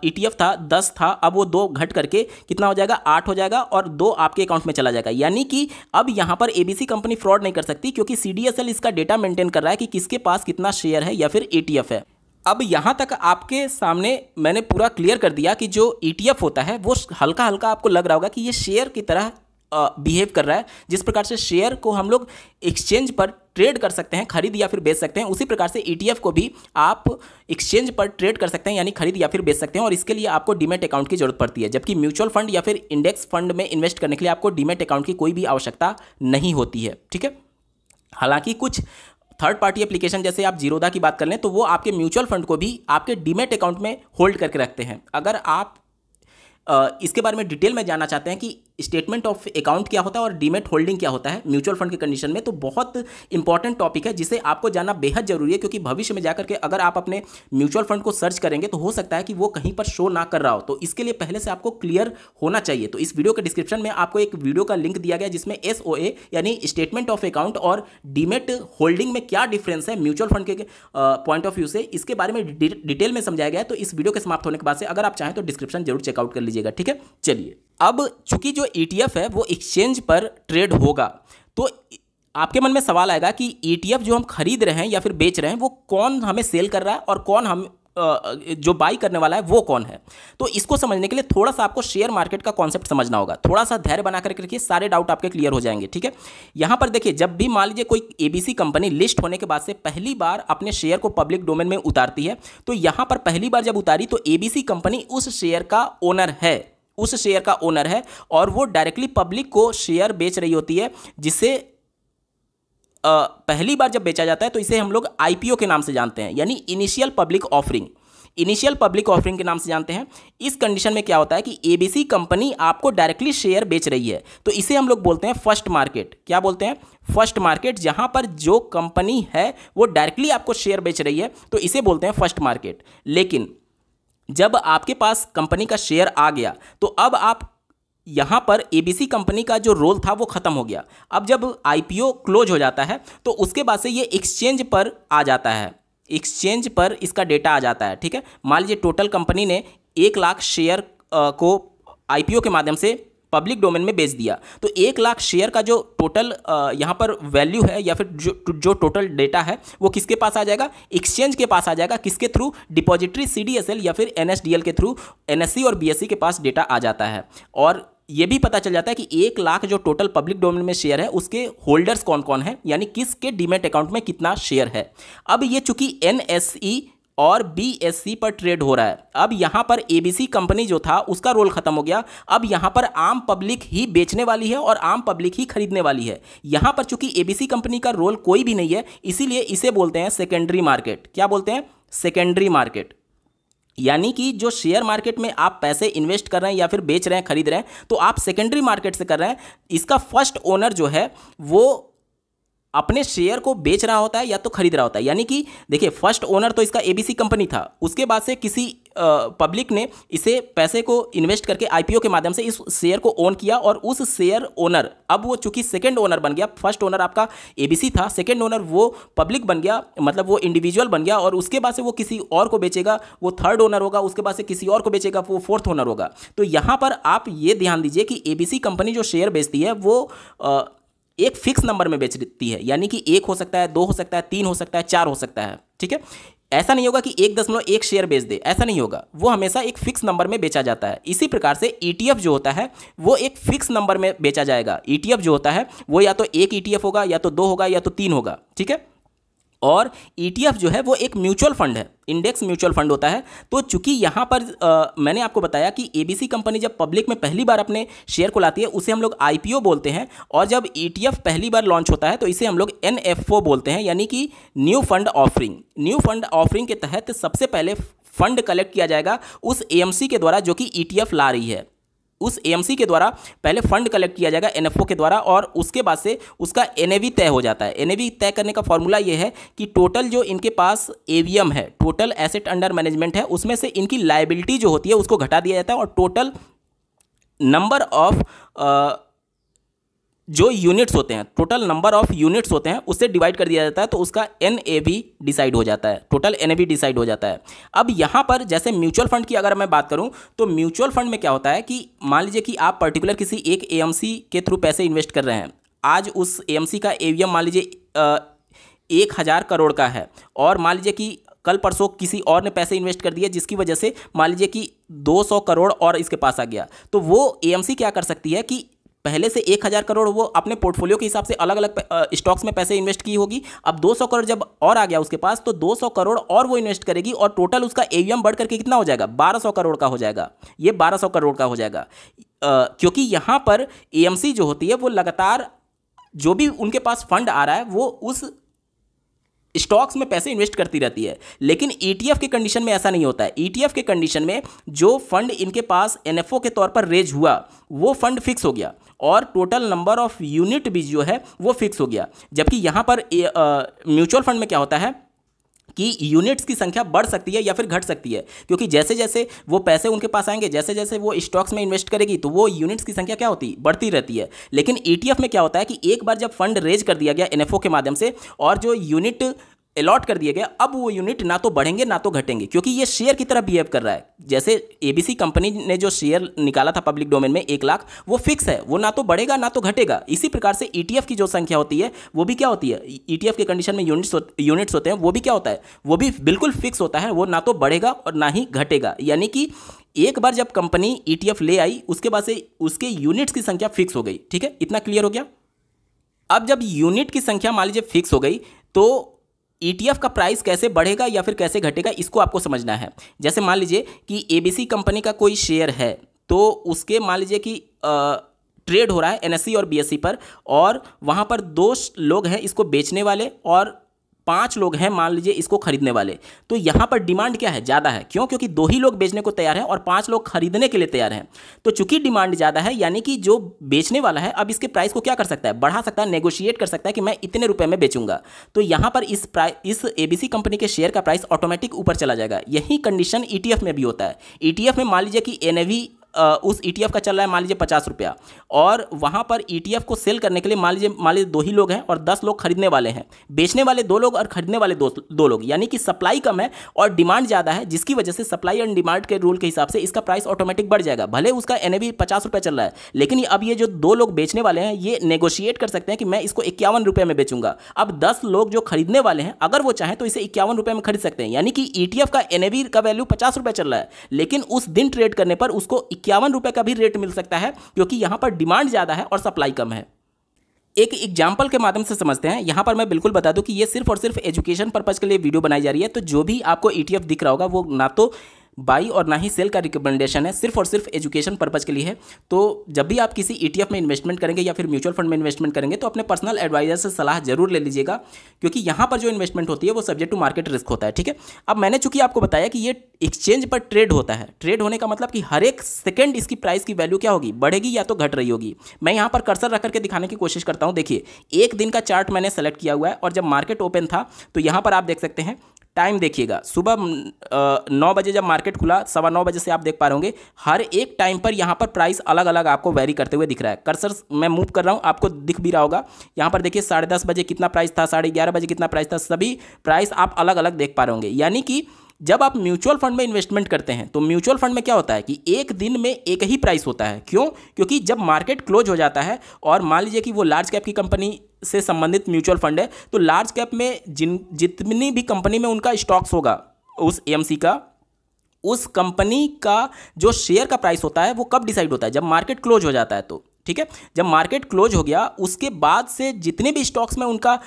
Speaker 1: ईटीएफ था 10 था, अब वो 2 घट करके कितना हो जाएगा, 8 हो जाएगा और 2 आपके अकाउंट में चला जाएगा। यानी कि अब यहां पर एबीसी कंपनी फ्रॉड नहीं कर सकती क्योंकि सीडीएसएल इसका डेटा मेंटेन कर रहा है कि किसके पास कितना शेयर है या फिर ईटीएफ है। अब यहाँ तक आपके सामने मैंने पूरा क्लियर कर दिया कि जो ईटीएफ होता है वो हल्का हल्का आपको लग रहा होगा कि ये शेयर की तरह बिहेव कर रहा है। जिस प्रकार से शेयर को हम लोग एक्सचेंज पर ट्रेड कर सकते हैं, खरीद या फिर बेच सकते हैं, उसी प्रकार से ईटीएफ को भी आप एक्सचेंज पर ट्रेड कर सकते हैं, यानी खरीद या फिर बेच सकते हैं। और इसके लिए आपको डीमैट अकाउंट की जरूरत पड़ती है, जबकि म्यूचुअल फंड या फिर इंडेक्स फंड में इन्वेस्ट करने के लिए आपको डीमैट अकाउंट की कोई भी आवश्यकता नहीं होती है। ठीक है, हालांकि कुछ थर्ड पार्टी एप्लीकेशन जैसे आप जीरोधा की बात कर लें तो वो आपके म्यूचुअल फंड को भी आपके डीमैट अकाउंट में होल्ड करके रखते हैं। अगर आप इसके बारे में डिटेल में जानना चाहते हैं कि स्टेटमेंट ऑफ अकाउंट क्या होता है और डीमैट होल्डिंग क्या होता है म्यूचुअल फंड के कंडीशन में, तो बहुत इंपॉर्टेंट टॉपिक है जिसे आपको जानना बेहद जरूरी है। क्योंकि भविष्य में जाकर के अगर आप अपने म्यूचुअल फंड को सर्च करेंगे तो हो सकता है कि वो कहीं पर शो ना कर रहा हो, तो इसके लिए पहले से आपको क्लियर होना चाहिए। तो इस वीडियो के डिस्क्रिप्शन में आपको एक वीडियो का लिंक दिया गया जिसमें SOA यानी स्टेटमेंट ऑफ अकाउंट और डीमैट होल्डिंग में क्या डिफरेंस है म्यूचुअल फंड के पॉइंट ऑफ व्यू से, इसके बारे में डिटेल में समझाया गया है। तो इस वीडियो के समाप्त होने के बाद से अगर आप चाहें तो डिस्क्रिप्शन जरूर चेकआउट कर लीजिएगा। ठीक है, चलिए अब चूंकि जो ईटीएफ है वो एक्सचेंज पर ट्रेड होगा, तो आपके मन में सवाल आएगा कि ईटीएफ जो हम खरीद रहे हैं या फिर बेच रहे हैं वो कौन हमें सेल कर रहा है और कौन हम जो बाई करने वाला है वो कौन है। तो इसको समझने के लिए थोड़ा सा आपको शेयर मार्केट का कॉन्सेप्ट समझना होगा। थोड़ा सा धैर्य बना करके रखिए, सारे डाउट आपके क्लियर हो जाएंगे। ठीक है, यहां पर देखिए, जब भी मान लीजिए कोई एबीसी कंपनी लिस्ट होने के बाद से पहली बार अपने शेयर को पब्लिक डोमेन में उतारती है, तो यहां पर पहली बार जब उतारी तो एबीसी कंपनी उस शेयर का ओनर है और वो डायरेक्टली पब्लिक को शेयर बेच रही होती है, जिसे पहली बार जब बेचा जाता है तो इसे हम लोग आईपीओ के नाम से जानते हैं, यानी initial public offering. Initial public offering के नाम से जानते हैं। इस कंडीशन में क्या होता है कि एबीसी कंपनी आपको डायरेक्टली शेयर बेच रही है, तो इसे हम लोग बोलते हैं फर्स्ट मार्केट। क्या बोलते हैं? First market. जहां पर जो कंपनी है वो डायरेक्टली आपको शेयर बेच रही है, तो इसे बोलते हैं फर्स्ट मार्केट। लेकिन जब आपके पास कंपनी का शेयर आ गया, तो अब आप यहां पर एबीसी कंपनी का जो रोल था वो खत्म हो गया। अब जब आईपीओ क्लोज हो जाता है, तो उसके बाद से ये एक्सचेंज पर आ जाता है, एक्सचेंज पर इसका डेटा आ जाता है। ठीक है, मान लीजिए टोटल कंपनी ने 1 लाख शेयर को आईपीओ के माध्यम से पब्लिक डोमेन में बेच दिया, तो 1 लाख शेयर का जो टोटल यहाँ पर वैल्यू है या फिर जो टोटल डेटा है वो किसके पास आ जाएगा? एक्सचेंज के पास आ जाएगा। किसके थ्रू? डिपॉजिटरी सीडीएसएल या फिर एनएसडीएल के थ्रू एनएससी और बीएससी के पास डेटा आ जाता है। और ये भी पता चल जाता है कि 1 लाख जो टोटल पब्लिक डोमेन में शेयर है उसके होल्डर्स कौन कौन है, यानी किसके डीमैट अकाउंट में कितना शेयर है। अब ये चूंकि एनएसई और बीएससी पर ट्रेड हो रहा है, अब यहां पर एबीसी कंपनी जो था उसका रोल खत्म हो गया। अब यहां पर आम पब्लिक ही बेचने वाली है और आम पब्लिक ही खरीदने वाली है। यहां पर चूंकि एबीसी कंपनी का रोल कोई भी नहीं है, इसीलिए इसे बोलते हैं सेकेंडरी मार्केट। क्या बोलते हैं? Secondary market. यानी कि जो शेयर मार्केट में आप पैसे इन्वेस्ट कर रहे हैं या फिर बेच रहे हैं, खरीद रहे हैं, तो आप सेकेंडरी मार्केट से कर रहे हैं। इसका फर्स्ट ओनर जो है वो अपने शेयर को बेच रहा होता है या तो खरीद रहा होता है। यानी कि देखिए, फर्स्ट ओनर तो इसका एबीसी कंपनी था, उसके बाद से किसी पब्लिक ने इसे पैसे को इन्वेस्ट करके आईपीओ के माध्यम से इस शेयर को ओन किया, और उस शेयर ओनर अब वो चूंकि सेकंड ओनर बन गया। फर्स्ट ओनर आपका एबीसी था, सेकंड ओनर वो पब्लिक बन गया, मतलब वो इंडिविजुअल बन गया, और उसके बाद से वो किसी और को बेचेगा, वो थर्ड ओनर होगा, उसके बाद से किसी और को बेचेगा, वो फोर्थ ओनर होगा। तो यहाँ पर आप ये ध्यान दीजिए कि एबीसी कंपनी जो शेयर बेचती है वो एक फिक्स नंबर में बेचती है। यानी कि 1 हो सकता है, 2 हो सकता है, 3 हो सकता है, 4 हो सकता है। ठीक है, ऐसा नहीं होगा कि 1.1 शेयर बेच दे, ऐसा नहीं होगा। वो हमेशा एक फिक्स नंबर में बेचा जाता है। इसी प्रकार से ईटीएफ जो होता है वो एक फिक्स नंबर में बेचा जाएगा। ईटीएफ जो होता है वो या तो 1 ईटीएफ होगा, या तो 2 होगा, या तो 3 होगा। ठीक है, और ईटीएफ जो है वो एक म्यूचुअल फंड है, इंडेक्स म्यूचुअल फंड होता है। तो चूंकि यहाँ पर मैंने आपको बताया कि एबीसी कंपनी जब पब्लिक में पहली बार अपने शेयर को लाती है उसे हम लोग आईपीओ बोलते हैं, और जब ईटीएफ पहली बार लॉन्च होता है तो इसे हम लोग एनएफओ बोलते हैं, यानी कि new fund offering. New fund offering के तहत सबसे पहले फंड कलेक्ट किया जाएगा उस एएमसी के द्वारा जो कि ईटीएफ ला रही है। उस एएमसी के द्वारा पहले फंड कलेक्ट किया जाएगा एनएफओ के द्वारा, और उसके बाद से उसका एनएवी तय हो जाता है। एनएवी तय करने का फॉर्मूला ये है कि टोटल जो इनके पास एवीएम है, टोटल एसेट अंडर मैनेजमेंट है, उसमें से इनकी लायबिलिटी जो होती है उसको घटा दिया जाता है, और टोटल नंबर ऑफ जो यूनिट्स होते हैं, टोटल नंबर ऑफ यूनिट्स होते हैं, उससे डिवाइड कर दिया जाता है, तो उसका एनएवी डिसाइड हो जाता है, टोटल एनएवी डिसाइड हो जाता है। अब यहाँ पर जैसे म्यूचुअल फंड की अगर मैं बात करूँ, तो म्यूचुअल फंड में क्या होता है कि मान लीजिए कि आप पर्टिकुलर किसी एक एएमसी के थ्रू पैसे इन्वेस्ट कर रहे हैं। आज उस एएमसी का एवीएम मान लीजिए 1000 करोड़ का है, और मान लीजिए कि कल परसों किसी और ने पैसे इन्वेस्ट कर दिए, जिसकी वजह से मान लीजिए कि 200 करोड़ और इसके पास आ गया। तो वो एएमसी क्या कर सकती है कि पहले से 1000 करोड़ वो अपने पोर्टफोलियो के हिसाब से अलग अलग स्टॉक्स में पैसे इन्वेस्ट की होगी। अब 200 करोड़ जब और आ गया उसके पास, तो 200 करोड़ और वो इन्वेस्ट करेगी, और टोटल उसका एवीएम बढ़ करके कितना हो जाएगा? 1200 करोड़ का हो जाएगा। ये 1200 करोड़ का हो जाएगा, क्योंकि यहाँ पर एएमसी जो होती है वो लगातार जो भी उनके पास फंड आ रहा है वो उस स्टॉक्स में पैसे इन्वेस्ट करती रहती है। लेकिन ईटीएफ के कंडीशन में ऐसा नहीं होता है। ईटीएफ के कंडीशन में जो फंड इनके पास एनएफओ के तौर पर रेज हुआ वो फंड फिक्स हो गया, और टोटल नंबर ऑफ यूनिट भी जो है वो फिक्स हो गया। जबकि यहाँ पर म्यूचुअल फंड में क्या होता है कि यूनिट्स की संख्या बढ़ सकती है या फिर घट सकती है, क्योंकि जैसे जैसे वो पैसे उनके पास आएंगे, जैसे जैसे वो स्टॉक्स में इन्वेस्ट करेगी, तो वो यूनिट्स की संख्या क्या होती? बढ़ती रहती है। लेकिन ईटीएफ में क्या होता है कि एक बार जब फंड रेज कर दिया गया एनएफओ के माध्यम से, और जो यूनिट अलॉट कर दिए गए, अब वो यूनिट ना तो बढ़ेंगे ना तो घटेंगे, क्योंकि ये शेयर की तरह बिहेव कर रहा है। जैसे एबीसी कंपनी ने जो शेयर निकाला था पब्लिक डोमेन में 1 लाख, वो फिक्स है, वो ना तो बढ़ेगा ना तो घटेगा। इसी प्रकार से ईटीएफ की जो संख्या होती है वो भी क्या होती है? ईटीएफ के कंडीशन में यूनिट्स होते हैं, वो भी क्या होता है? वो भी बिल्कुल फिक्स होता है, वो ना तो बढ़ेगा और ना ही घटेगा। यानी कि एक बार जब कंपनी ईटीएफ ले आई, उसके बाद से उसके यूनिट्स की संख्या फिक्स हो गई। ठीक है, इतना क्लियर हो गया। अब जब यूनिट की संख्या मान लीजिए फिक्स हो गई, तो ईटीएफ का प्राइस कैसे बढ़ेगा या फिर कैसे घटेगा, इसको आपको समझना है। जैसे मान लीजिए कि एबीसी कंपनी का कोई शेयर है, तो उसके मान लीजिए कि ट्रेड हो रहा है एनएससी और बीएससी पर, और वहाँ पर 2 लोग हैं इसको बेचने वाले और 5 लोग हैं मान लीजिए इसको खरीदने वाले, तो यहाँ पर डिमांड क्या है, ज़्यादा है। क्यों? क्योंकि 2 ही लोग बेचने को तैयार हैं और 5 लोग खरीदने के लिए तैयार हैं। तो चूंकि डिमांड ज़्यादा है, यानी कि जो बेचने वाला है अब इसके प्राइस को क्या कर सकता है, बढ़ा सकता है, नेगोशिएट कर सकता है कि मैं इतने रुपए में बेचूंगा। तो यहाँ पर इस एबीसी कंपनी के शेयर का प्राइस ऑटोमेटिक ऊपर चला जाएगा। यही कंडीशन ईटीएफ में भी होता है। ईटीएफ में मान लीजिए कि एनएवी उस ईटीएफ का चल रहा है मान लीजिए 50 रुपया, और वहाँ पर ईटीएफ को सेल करने के लिए मान लीजिए 2 ही लोग हैं और 10 लोग खरीदने वाले हैं। बेचने वाले 2 लोग और खरीदने वाले दो लोग, यानी कि सप्लाई कम है और डिमांड ज़्यादा है, जिसकी वजह से सप्लाई एंड डिमांड के रूल के हिसाब से इसका प्राइस ऑटोमेटिक बढ़ जाएगा। भले उसका एनएवी 50 रुपये चल रहा है, लेकिन अब ये जो 2 लोग बेचने वाले हैं ये नेगोशिएट कर सकते हैं कि मैं इसको 51 रुपये में बेचूंगा। अब 10 लोग जो खरीदने वाले हैं अगर वो चाहें तो इसे 51 रुपये में खरीद सकते हैं। यानी कि ईटीएफ का एनएवी का वैल्यू 50 रुपये चल रहा है, लेकिन उस दिन ट्रेड करने पर उसको 51 रुपये का भी रेट मिल सकता है, क्योंकि यहां पर डिमांड ज्यादा है और सप्लाई कम है। एक एग्जाम्पल के माध्यम से समझते हैं। यहां पर मैं बिल्कुल बता दूं कि ये सिर्फ और सिर्फ एजुकेशन पर्पज के लिए वीडियो बनाई जा रही है। तो जो भी आपको ईटीएफ दिख रहा होगा वो ना तो बाई और ना ही सेल का रिकमेंडेशन है, सिर्फ और सिर्फ एजुकेशन पर्पज के लिए है। तो जब भी आप किसी ईटीएफ में इन्वेस्टमेंट करेंगे या फिर म्यूचुअल फंड में इन्वेस्टमेंट करेंगे तो अपने पर्सनल एडवाइजर से सलाह जरूर ले लीजिएगा, क्योंकि यहाँ पर जो इन्वेस्टमेंट होती है वो सब्जेक्ट टू मार्केट रिस्क होता है। ठीक है, अब मैंने चूंकि आपको बताया कि ये एक्सचेंज पर ट्रेड होता है। ट्रेड होने का मतलब कि हर एक सेकंड इसकी प्राइस की वैल्यू क्या होगी, बढ़ेगी या तो घट रही होगी। मैं यहाँ पर कर्सर रख करके दिखाने की कोशिश करता हूँ। देखिए, एक दिन का चार्ट मैंने सेलेक्ट किया हुआ है और जब मार्केट ओपन था तो यहाँ पर आप देख सकते हैं टाइम देखिएगा, सुबह 9 बजे जब मार्केट खुला, 9:15 बजे से आप देख पा रहे होंगे हर एक टाइम पर यहाँ पर प्राइस अलग अलग आपको वेरी करते हुए दिख रहा है। कर्सर मैं मूव कर रहा हूँ, आपको दिख भी रहा होगा। यहाँ पर देखिए 10:30 बजे कितना प्राइस था, 11:30 बजे कितना प्राइस था, सभी प्राइस आप अलग अलग देख पा रहे होंगे। यानी कि जब आप म्यूचुअल फंड में इन्वेस्टमेंट करते हैं तो म्यूचुअल फंड में क्या होता है कि एक दिन में एक ही प्राइस होता है। क्यों? क्योंकि जब मार्केट क्लोज हो जाता है और मान लीजिए कि वो लार्ज कैप की कंपनी से संबंधित म्यूचुअल फंड है, तो लार्ज कैप में जितनी भी कंपनी में उनका स्टॉक्स होगा उस एएमसी का, उस कंपनी का जो शेयर का प्राइस होता है वो कब डिसाइड होता है, जब मार्केट क्लोज हो जाता है। तो ठीक है, जब मार्केट क्लोज हो गया उसके बाद से जितने भी स्टॉक्स में उनका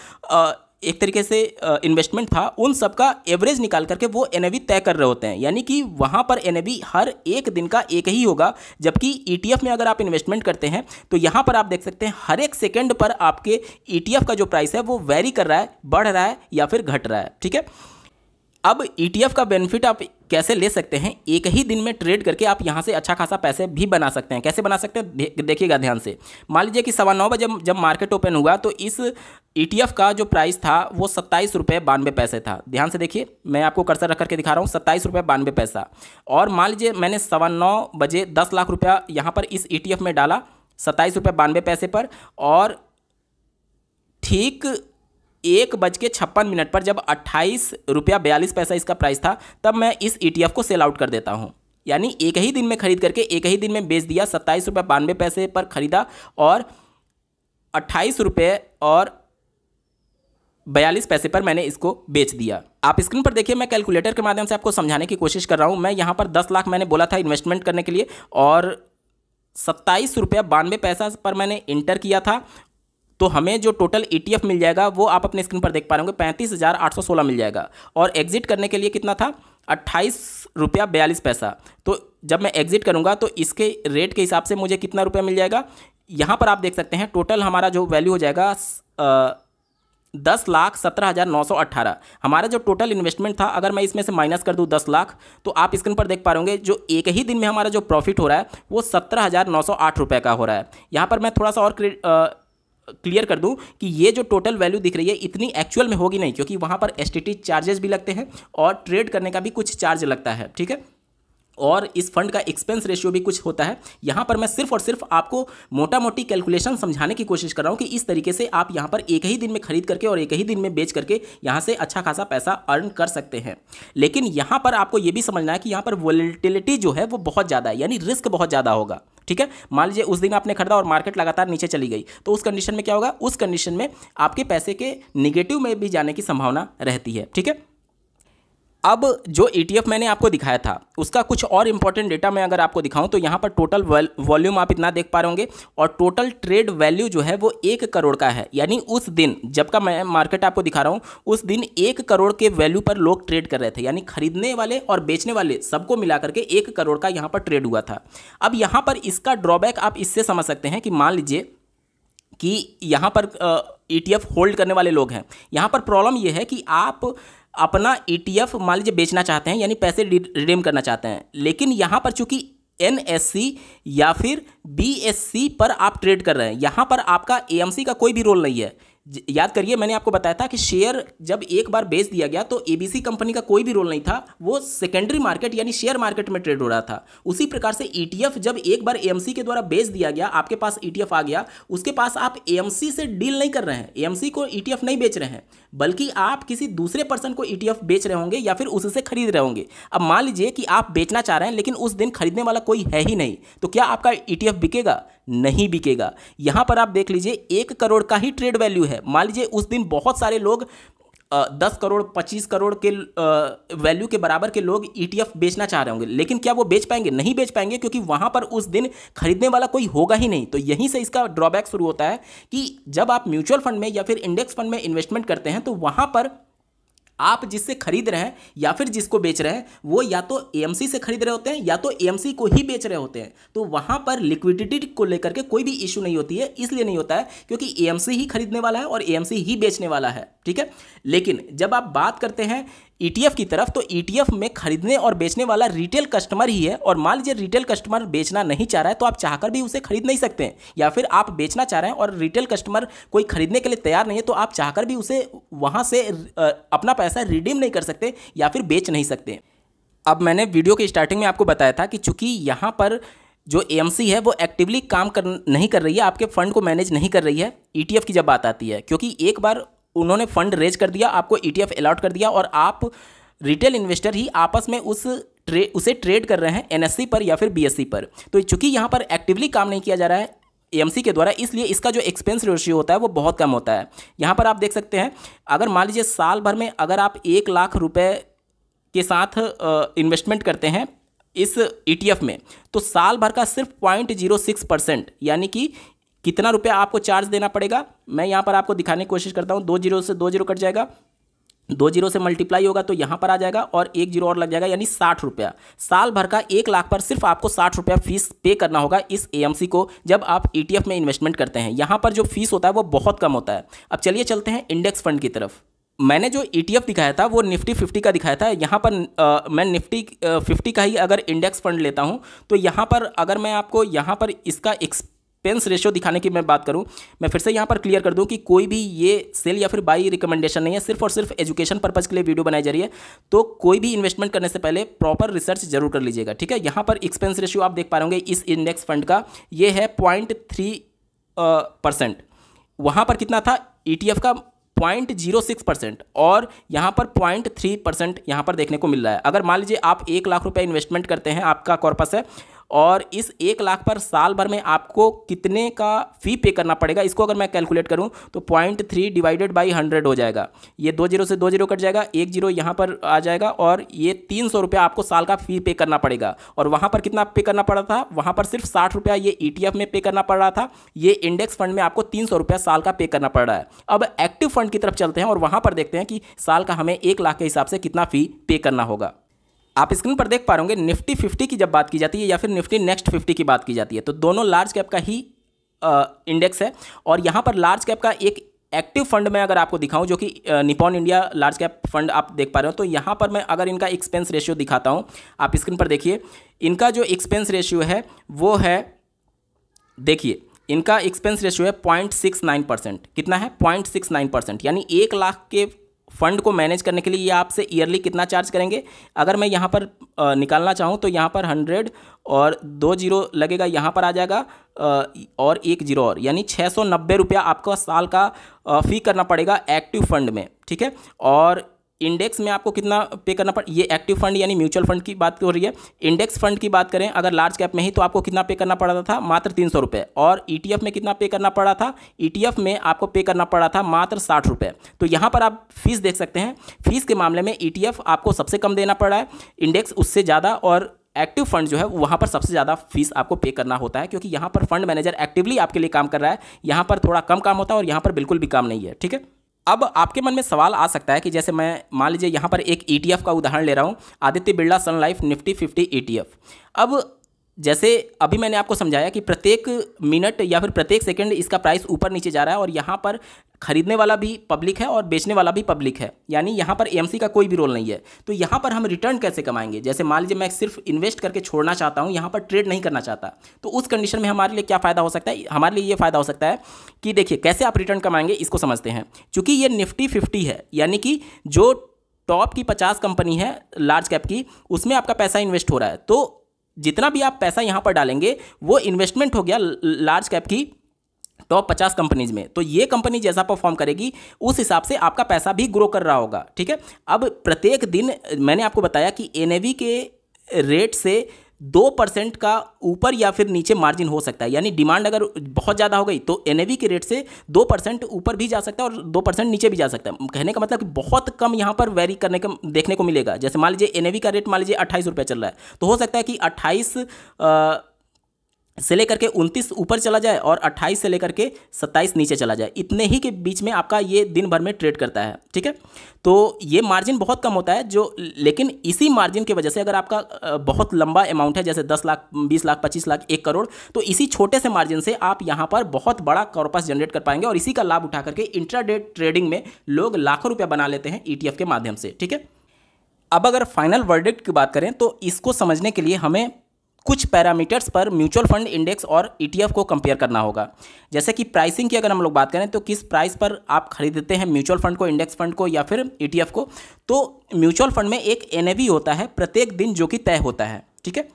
Speaker 1: एक तरीके से इन्वेस्टमेंट था, उन सब का एवरेज निकाल करके वो एनएवी तय कर रहे होते हैं। यानी कि वहाँ पर एनएवी हर एक दिन का एक ही होगा। जबकि ईटीएफ में अगर आप इन्वेस्टमेंट करते हैं तो यहाँ पर आप देख सकते हैं हर एक सेकंड पर आपके ईटीएफ का जो प्राइस है वो वेरी कर रहा है, बढ़ रहा है या फिर घट रहा है। ठीक है, अब ईटीएफ का बेनिफिट आप कैसे ले सकते हैं, एक ही दिन में ट्रेड करके आप यहाँ से अच्छा खासा पैसे भी बना सकते हैं। कैसे बना सकते हैं देखिएगा ध्यान से। मान लीजिए कि 9:15 बजे जब मार्केट ओपन हुआ तो इस ईटीएफ का जो प्राइस था वो 27 रुपये 92 पैसे था। ध्यान से देखिए, मैं आपको कर्सर रख करके दिखा रहा हूँ, 27 रुपये 92 पैसा। और मान लीजिए मैंने 9:15 बजे 10 लाख रुपया यहाँ पर इस ईटीएफ में डाला 27 रुपये 92 पैसे पर, और ठीक 1:56 पर जब 28 रुपया 42 पैसा इसका प्राइस था, तब मैं इस ईटीएफ को सेल आउट कर देता हूं। यानी एक ही दिन में खरीद करके एक ही दिन में बेच दिया। 27 रुपये 92 पैसे पर खरीदा और 28 रुपये और 42 पैसे पर मैंने इसको बेच दिया। आप स्क्रीन पर देखिए, मैं कैलकुलेटर के माध्यम से आपको समझाने की कोशिश कर रहा हूं। मैं यहाँ पर 10 लाख मैंने बोला था इन्वेस्टमेंट करने के लिए, और 27 रुपये 92 पैसा पर मैंने इंटर किया था। तो हमें जो टोटल ईटीएफ मिल जाएगा वो आप अपने स्क्रीन पर देख पा रहे होंगे 35,816 मिल जाएगा। और एग्जिट करने के लिए कितना था, 28 रुपया 42 पैसा। तो जब मैं एग्जिट करूंगा तो इसके रेट के हिसाब से मुझे कितना रुपया मिल जाएगा, यहाँ पर आप देख सकते हैं टोटल हमारा जो वैल्यू हो जाएगा 10,17,918। हमारा जो टोटल इन्वेस्टमेंट था, अगर मैं इसमें से माइनस कर दूं 10 लाख, तो आप स्क्रीन पर देख पा रहे होंगे जो एक ही दिन में हमारा जो प्रॉफिट हो रहा है वो 17,908 रुपये का हो रहा है। यहाँ पर मैं थोड़ा सा और क्लियर कर दूं कि ये जो टोटल वैल्यू दिख रही है इतनी एक्चुअल में होगी नहीं, क्योंकि वहाँ पर एसटीटी चार्जेस भी लगते हैं और ट्रेड करने का भी कुछ चार्ज लगता है। ठीक है, और इस फंड का एक्सपेंस रेशियो भी कुछ होता है। यहाँ पर मैं सिर्फ और सिर्फ आपको मोटा मोटी कैलकुलेशन समझाने की कोशिश कर रहा हूँ कि इस तरीके से आप यहाँ पर एक ही दिन में खरीद करके और एक ही दिन में बेच करके यहाँ से अच्छा खासा पैसा अर्न कर सकते हैं। लेकिन यहाँ पर आपको ये भी समझना है कि यहाँ पर वोलेटिलिटी जो है वो बहुत ज़्यादा है, यानी रिस्क बहुत ज़्यादा होगा। ठीक है, मान लीजिए उस दिन आपने खरीदा और मार्केट लगातार नीचे चली गई, तो उस कंडीशन में क्या होगा, उस कंडीशन में आपके पैसे के निगेटिव में भी जाने की संभावना रहती है। ठीक है, अब जो ETF मैंने आपको दिखाया था उसका कुछ और इंपॉर्टेंट डेटा मैं अगर आपको दिखाऊं तो यहाँ पर टोटल वॉल्यूम आप इतना देख पा रहे होंगे और टोटल ट्रेड वैल्यू जो है वो 1 करोड़ का है। यानी उस दिन जब का मैं मार्केट आपको दिखा रहा हूँ उस दिन 1 करोड़ के वैल्यू पर लोग ट्रेड कर रहे थे, यानी खरीदने वाले और बेचने वाले सबको मिला करके 1 करोड़ का यहाँ पर ट्रेड हुआ था। अब यहाँ पर इसका ड्रॉबैक आप इससे समझ सकते हैं कि मान लीजिए कि यहाँ पर ETF होल्ड करने वाले लोग हैं। यहाँ पर प्रॉब्लम ये है कि आप अपना ETF मान लीजिए बेचना चाहते हैं, यानी पैसे रिडीम करना चाहते हैं, लेकिन यहाँ पर चूंकि NSE या फिर BSE पर आप ट्रेड कर रहे हैं, यहाँ पर आपका AMC का कोई भी रोल नहीं है। याद करिए, मैंने आपको बताया था कि शेयर जब एक बार बेच दिया गया तो ABC कंपनी का कोई भी रोल नहीं था, वो सेकेंडरी मार्केट यानी शेयर मार्केट में ट्रेड हो रहा था। उसी प्रकार से ETF जब एक बार AMC के द्वारा बेच दिया गया, आपके पास ETF आ गया, उसके पास आप AMC से डील नहीं कर रहे हैं, AMC को ETF नहीं बेच रहे हैं, बल्कि आप किसी दूसरे पर्सन को ETF बेच रहे होंगे या फिर उससे खरीद रहे होंगे। अब मान लीजिए कि आप बेचना चाह रहे हैं लेकिन उस दिन खरीदने वाला कोई है ही नहीं, तो क्या आपका ETF बिकेगा? नहीं बिकेगा। यहां पर आप देख लीजिए 1 करोड़ का ही ट्रेड वैल्यू है। मान लीजिए उस दिन बहुत सारे लोग 10 करोड़ 25 करोड़ के वैल्यू के बराबर के लोग ETF बेचना चाह रहे होंगे, लेकिन क्या वो बेच पाएंगे? नहीं बेच पाएंगे, क्योंकि वहां पर उस दिन खरीदने वाला कोई होगा ही नहीं। तो यहीं से इसका ड्रॉबैक शुरू होता है कि जब आप म्यूचुअल फंड में या फिर इंडेक्स फंड में इन्वेस्टमेंट करते हैं तो वहां पर आप जिससे खरीद रहे हैं या फिर जिसको बेच रहे हैं वो या तो AMC से खरीद रहे होते हैं या तो AMC को ही बेच रहे होते हैं। तो वहां पर लिक्विडिटी को लेकर के कोई भी इशू नहीं होती है। इसलिए नहीं होता है क्योंकि AMC ही खरीदने वाला है और AMC ही बेचने वाला है, ठीक है। लेकिन जब आप बात करते हैं ETF की तरफ, तो ETF में खरीदने और बेचने वाला रिटेल कस्टमर ही है। और मान लीजिए रिटेल कस्टमर बेचना नहीं चाह रहा है तो आप चाहकर भी उसे खरीद नहीं सकते हैं, या फिर आप बेचना चाह रहे हैं और रिटेल कस्टमर कोई खरीदने के लिए तैयार नहीं है तो आप चाहकर भी उसे वहां से अपना पैसा रिडीम नहीं कर सकते या फिर बेच नहीं सकते। अब मैंने वीडियो के स्टार्टिंग में आपको बताया था कि चूंकि यहाँ पर जो AMC है वो एक्टिवली काम नहीं कर रही है, आपके फंड को मैनेज नहीं कर रही है ETF की जब बात आती है, क्योंकि एक बार उन्होंने फंड रेज कर दिया, आपको ETF अलॉट कर दिया और आप रिटेल इन्वेस्टर ही आपस में उसे ट्रेड कर रहे हैं NSE पर या फिर BSE पर। तो चूंकि यहाँ पर एक्टिवली काम नहीं किया जा रहा है AMC के द्वारा, इसलिए इसका जो एक्सपेंस रेशियो होता है वो बहुत कम होता है। यहाँ पर आप देख सकते हैं, अगर मान लीजिए साल भर में अगर आप 1 लाख रुपए के साथ इन्वेस्टमेंट करते हैं इस ETF में, तो साल भर का सिर्फ 0.06% यानी कि कितना रुपया आपको चार्ज देना पड़ेगा, मैं यहाँ पर आपको दिखाने की कोशिश करता हूँ। 2 जीरो से 2 जीरो कट जाएगा, 2 जीरो से मल्टीप्लाई होगा तो यहाँ पर आ जाएगा और 1 जीरो और लग जाएगा, यानी 60 रुपया। साल भर का 1 लाख पर सिर्फ आपको 60 रुपया फीस पे करना होगा इस AMC को जब आप ETF में इन्वेस्टमेंट करते हैं। यहाँ पर जो फीस होता है वो बहुत कम होता है। अब चलिए चलते हैं इंडेक्स फंड की तरफ। मैंने जो ETF दिखाया था वो निफ्टी 50 का दिखाया था। यहाँ पर मैं निफ्टी 50 का ही अगर इंडेक्स फंड लेता हूँ तो यहाँ पर अगर मैं आपको यहाँ पर इसका एक्सपेंस रेशियो दिखाने की मैं बात करूं, मैं फिर से यहां पर क्लियर कर दूं कि कोई भी ये सेल या फिर बाई रिकमेंडेशन नहीं है, सिर्फ और सिर्फ एजुकेशन पर्पज के लिए वीडियो बनाई जा रही है। तो कोई भी इन्वेस्टमेंट करने से पहले प्रॉपर रिसर्च जरूर कर लीजिएगा, ठीक है। यहां पर एक्सपेंस रेशियो आप देख पा रहे होंगे इस इंडेक्स फंड का, ये है 0.3%। वहां पर कितना था ETF का 0.06% और यहाँ पर 0.3% यहाँ पर देखने को मिल रहा है। अगर मान लीजिए आप 1 लाख रुपए इन्वेस्टमेंट करते हैं, आपका कॉर्पस है, और इस 1 लाख पर साल भर में आपको कितने का फ़ी पे करना पड़ेगा, इसको अगर मैं कैलकुलेट करूं तो 0.3 डिवाइडेड बाई 100 हो जाएगा। ये 2 जीरो से 2 जीरो कट जाएगा, 1 जीरो यहाँ पर आ जाएगा और ये 300 रुपया आपको साल का फ़ी पे करना पड़ेगा। और वहाँ पर कितना पे करना पड़ा था, वहाँ पर सिर्फ 60 रुपया ये ETF में पे करना पड़ रहा था, ये इंडेक्स फंड में आपको 300 रुपया साल का पे करना पड़ रहा है। अब एक्टिव फंड की तरफ चलते हैं और वहाँ पर देखते हैं कि साल का हमें 1 लाख के हिसाब से कितना फ़ी पे करना होगा। आप स्क्रीन पर देख पा रहे होंगे निफ्टी 50 की जब बात की जाती है या फिर निफ्टी नेक्स्ट 50 की बात की जाती है तो दोनों लार्ज कैप का ही इंडेक्स है। और यहाँ पर लार्ज कैप का एक एक्टिव फंड में अगर आपको दिखाऊं जो कि Nippon India large cap fund आप देख पा रहे हो, तो यहाँ पर मैं अगर इनका एक्सपेंस रेशियो दिखाता हूँ, आप स्क्रीन पर देखिए, इनका जो एक्सपेंस रेशियो है वो है, देखिए इनका एक्सपेंस रेशियो है 0.69%। कितना है? 0.69%, यानी 1 लाख के फंड को मैनेज करने के लिए ये आपसे ईयरली कितना चार्ज करेंगे। अगर मैं यहाँ पर निकालना चाहूँ तो यहाँ पर 100 और 2 जीरो लगेगा, यहाँ पर आ जाएगा और 1 जीरो और, यानी 690 रुपया आपको साल का फ़ी करना पड़ेगा एक्टिव फंड में, ठीक है। और इंडेक्स में आपको कितना पे करना पड़, ये एक्टिव फंड यानी म्यूचुअल फंड की बात हो रही है। इंडेक्स फंड की बात करें अगर लार्ज कैप में ही तो आपको कितना पे करना पड़ा था, मात्र 300 रुपये। और ETF में कितना पे करना पड़ा था, ETF में आपको पे करना पड़ा था मात्र 60 रुपये। तो यहाँ पर आप फीस देख सकते हैं, फीस के मामले में ETF आपको सबसे कम देना पड़ा है, इंडेक्स उससे ज़्यादा, और एक्टिव फंड जो है वहाँ पर सबसे ज़्यादा फीस आपको पे करना होता है, क्योंकि यहाँ पर फंड मैनेजर एक्टिवली आपके लिए काम कर रहा है। यहाँ पर थोड़ा कम काम होता है और यहाँ पर बिल्कुल भी काम नहीं है, ठीक है। अब आपके मन में सवाल आ सकता है कि जैसे मैं मान लीजिए यहाँ पर एक ETF का उदाहरण ले रहा हूँ, आदित्य बिरला सन लाइफ निफ्टी 50 ETF। अब जैसे अभी मैंने आपको समझाया कि प्रत्येक मिनट या फिर प्रत्येक सेकंड इसका प्राइस ऊपर नीचे जा रहा है और यहाँ पर खरीदने वाला भी पब्लिक है और बेचने वाला भी पब्लिक है, यानी यहाँ पर एएमसी का कोई भी रोल नहीं है। तो यहाँ पर हम रिटर्न कैसे कमाएंगे? जैसे मान लीजिए मैं सिर्फ इन्वेस्ट करके छोड़ना चाहता हूँ, यहाँ पर ट्रेड नहीं करना चाहता, तो उस कंडीशन में हमारे लिए क्या फ़ायदा हो सकता है? हमारे लिए ये फ़ायदा हो सकता है कि देखिए कैसे आप रिटर्न कमाएंगे इसको समझते हैं। चूँकि ये निफ्टी 50 है, यानी कि जो टॉप की 50 कंपनी है लार्ज कैप की, उसमें आपका पैसा इन्वेस्ट हो रहा है, तो जितना भी आप पैसा यहाँ पर डालेंगे वो इन्वेस्टमेंट हो गया लार्ज कैप की टॉप 50 कंपनीज में। तो ये कंपनी जैसा परफॉर्म करेगी उस हिसाब से आपका पैसा भी ग्रो कर रहा होगा, ठीक है। अब प्रत्येक दिन मैंने आपको बताया कि एनएवी के रेट से 2% का ऊपर या फिर नीचे मार्जिन हो सकता है, यानी डिमांड अगर बहुत ज़्यादा हो गई तो एनएवी के रेट से 2% ऊपर भी जा सकता है और 2% नीचे भी जा सकता है। कहने का मतलब कि बहुत कम यहाँ पर वेरी करने का देखने को मिलेगा। जैसे मान लीजिए एनएवी का रेट मान लीजिए 28 रुपये चल रहा है, तो हो सकता है कि 28 से लेकर के 29 ऊपर चला जाए और 28 से लेकर के 27 नीचे चला जाए, इतने ही के बीच में आपका ये दिन भर में ट्रेड करता है, ठीक है। तो ये मार्जिन बहुत कम होता है जो, लेकिन इसी मार्जिन की वजह से अगर आपका बहुत लंबा अमाउंट है जैसे 10 लाख 20 लाख 25 लाख 1 करोड़, तो इसी छोटे से मार्जिन से आप यहाँ पर बहुत बड़ा कॉर्पस जनरेट कर पाएंगे और इसी का लाभ उठा करके इंट्राडे ट्रेडिंग में लोग लाखों रुपया बना लेते हैं ETF के माध्यम से, ठीक है। अब अगर फाइनल वर्डिक्ट की बात करें तो इसको समझने के लिए हमें कुछ पैरामीटर्स पर म्यूचुअल फंड इंडेक्स और ETF को कंपेयर करना होगा। जैसे कि प्राइसिंग की अगर हम लोग बात करें तो किस प्राइस पर आप खरीदते हैं म्यूचुअल फंड को, इंडेक्स फंड को या फिर ETF को, तो म्यूचुअल फंड में एक NAV होता है प्रत्येक दिन जो कि तय होता है, ठीक है।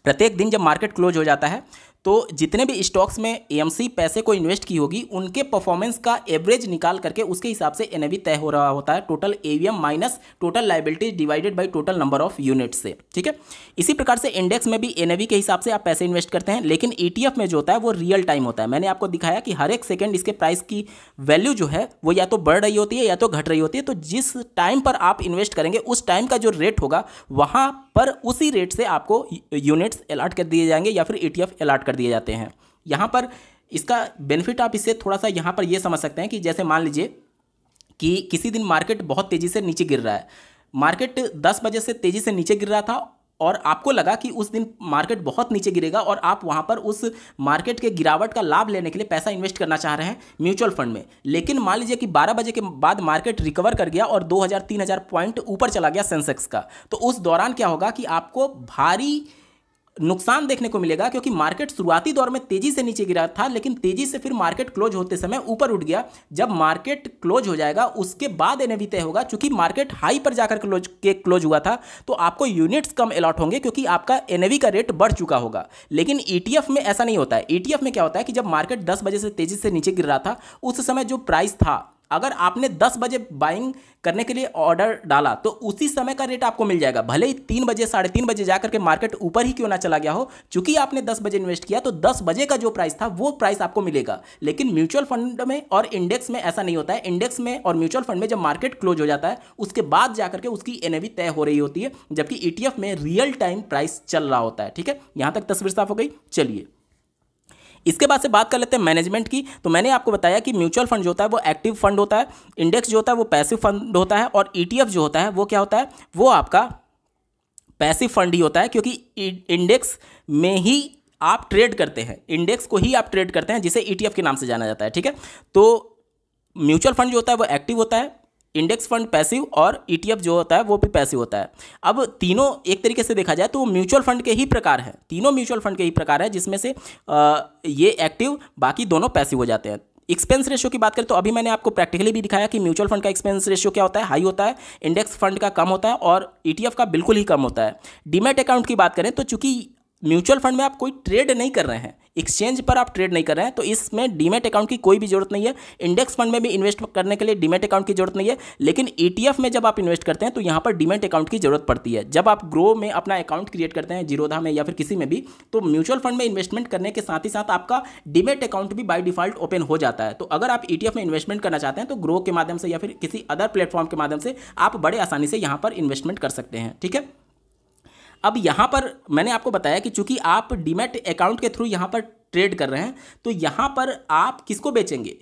Speaker 1: प्रत्येक दिन जब मार्केट क्लोज हो जाता है तो जितने भी स्टॉक्स में AMC पैसे को इन्वेस्ट की होगी उनके परफॉर्मेंस का एवरेज निकाल करके उसके हिसाब से NAV तय हो रहा होता है, total AUM minus total liability divided by total number of units से, ठीक है। इसी प्रकार से इंडेक्स में भी NAV के हिसाब से आप पैसे इन्वेस्ट करते हैं, लेकिन ETF में जो होता है वो रियल टाइम होता है। मैंने आपको दिखाया कि हर एक सेकेंड इसके प्राइस की वैल्यू जो है वो या तो बढ़ रही होती है या तो घट रही होती है। तो जिस टाइम पर आप इन्वेस्ट करेंगे उस टाइम का जो रेट होगा वहाँ पर उसी रेट से आपको यूनिट्स अलॉट कर दिए जाएंगे या फिर ETF अलॉट कर दिए जाते हैं। यहाँ पर इसका बेनिफिट आप इससे थोड़ा सा यहाँ पर ये समझ सकते हैं कि जैसे मान लीजिए कि किसी दिन मार्केट बहुत तेज़ी से नीचे गिर रहा है, मार्केट 10 बजे से तेज़ी से नीचे गिर रहा था और आपको लगा कि उस दिन मार्केट बहुत नीचे गिरेगा और आप वहाँ पर उस मार्केट के गिरावट का लाभ लेने के लिए पैसा इन्वेस्ट करना चाह रहे हैं म्यूचुअल फंड में। लेकिन मान लीजिए कि 12 बजे के बाद मार्केट रिकवर कर गया और 2000-3000 पॉइंट ऊपर चला गया सेंसेक्स का, तो उस दौरान क्या होगा कि आपको भारी नुकसान देखने को मिलेगा, क्योंकि मार्केट शुरुआती दौर में तेजी से नीचे गिरा था लेकिन तेजी से फिर मार्केट क्लोज होते समय ऊपर उठ गया। जब मार्केट क्लोज हो जाएगा उसके बाद NAV तय होगा, क्योंकि मार्केट हाई पर जाकर क्लोज हुआ था तो आपको यूनिट्स कम अलॉट होंगे क्योंकि आपका NAV का रेट बढ़ चुका होगा। लेकिन ETF में ऐसा नहीं होता है। ETF में क्या होता है कि जब मार्केट 10 बजे से तेजी से नीचे गिर रहा था उस समय जो प्राइस था, अगर आपने 10 बजे बाइंग करने के लिए ऑर्डर डाला तो उसी समय का रेट आपको मिल जाएगा, भले ही 3 बजे 3:30 बजे जाकर के मार्केट ऊपर ही क्यों ना चला गया हो। चूंकि आपने 10 बजे इन्वेस्ट किया तो 10 बजे का जो प्राइस था वो प्राइस आपको मिलेगा। लेकिन म्यूचुअल फंड में और इंडेक्स में ऐसा नहीं होता है। इंडेक्स में और म्यूचुअल फंड में जब मार्केट क्लोज हो जाता है उसके बाद जाकर के उसकी NAV तय हो रही होती है, जबकि ETF में रियल टाइम प्राइस चल रहा होता है, ठीक है। यहां तक तस्वीर साफ हो गई। चलिए इसके बाद से बात कर लेते हैं मैनेजमेंट की। तो मैंने आपको बताया कि म्यूचुअल फंड जो होता है वो एक्टिव फंड होता है, इंडेक्स जो होता है वो पैसिव फंड होता है और ETF जो होता है वो क्या होता है, वो आपका पैसिव फंड ही होता है, क्योंकि इंडेक्स में ही आप ट्रेड करते हैं, इंडेक्स को ही आप ट्रेड करते हैं जिसे ETF के नाम से जाना जाता है, ठीक है। तो म्यूचुअल फंड जो होता है वो एक्टिव होता है, इंडेक्स फंड पैसिव और ETF जो होता है वो भी पैसिव होता है। अब तीनों एक तरीके से देखा जाए तो म्यूचुअल फंड के ही प्रकार हैं, तीनों म्यूचुअल फंड के ही प्रकार है, जिसमें से ये एक्टिव बाकी दोनों पैसिव हो जाते हैं। एक्सपेंस रेशियो की बात करें तो अभी मैंने आपको प्रैक्टिकली भी दिखाया कि म्यूचुअल फंड का एक्सपेंस रेशियो क्या होता है, हाई होता है, इंडेक्स फंड का कम होता है और ETF का बिल्कुल ही कम होता है। डीमैट अकाउंट की बात करें तो चूंकि म्यूचुअल फंड में आप कोई ट्रेड नहीं कर रहे हैं, एक्सचेंज पर आप ट्रेड नहीं कर रहे हैं, तो इसमें डीमैट अकाउंट की कोई भी जरूरत नहीं है। इंडेक्स फंड में भी इन्वेस्ट करने के लिए डीमैट अकाउंट की जरूरत नहीं है, लेकिन ETF में जब आप इन्वेस्ट करते हैं तो यहाँ पर डीमैट अकाउंट की जरूरत पड़ती है। जब आप ग्रो में अपना अकाउंट क्रिएट करते हैं, जीरोधा में या फिर किसी में भी, तो म्यूचुअल फंड में इन्वेस्टमेंट करने के साथ ही साथ आपका डीमैट अकाउंट भी बाय डिफॉल्ट ओपन हो जाता है। तो अगर आप ETF में इन्वेस्टमेंट करना चाहते हैं तो ग्रो के माध्यम से या फिर किसी अदर प्लेटफॉर्म के माध्यम से आप बड़े आसानी से यहाँ पर इन्वेस्टमेंट कर सकते हैं, ठीक है। अब यहाँ पर मैंने आपको बताया कि चूंकि आप डीमैट अकाउंट के थ्रू यहाँ पर ट्रेड कर रहे हैं तो यहाँ पर आप किसको बेचेंगे,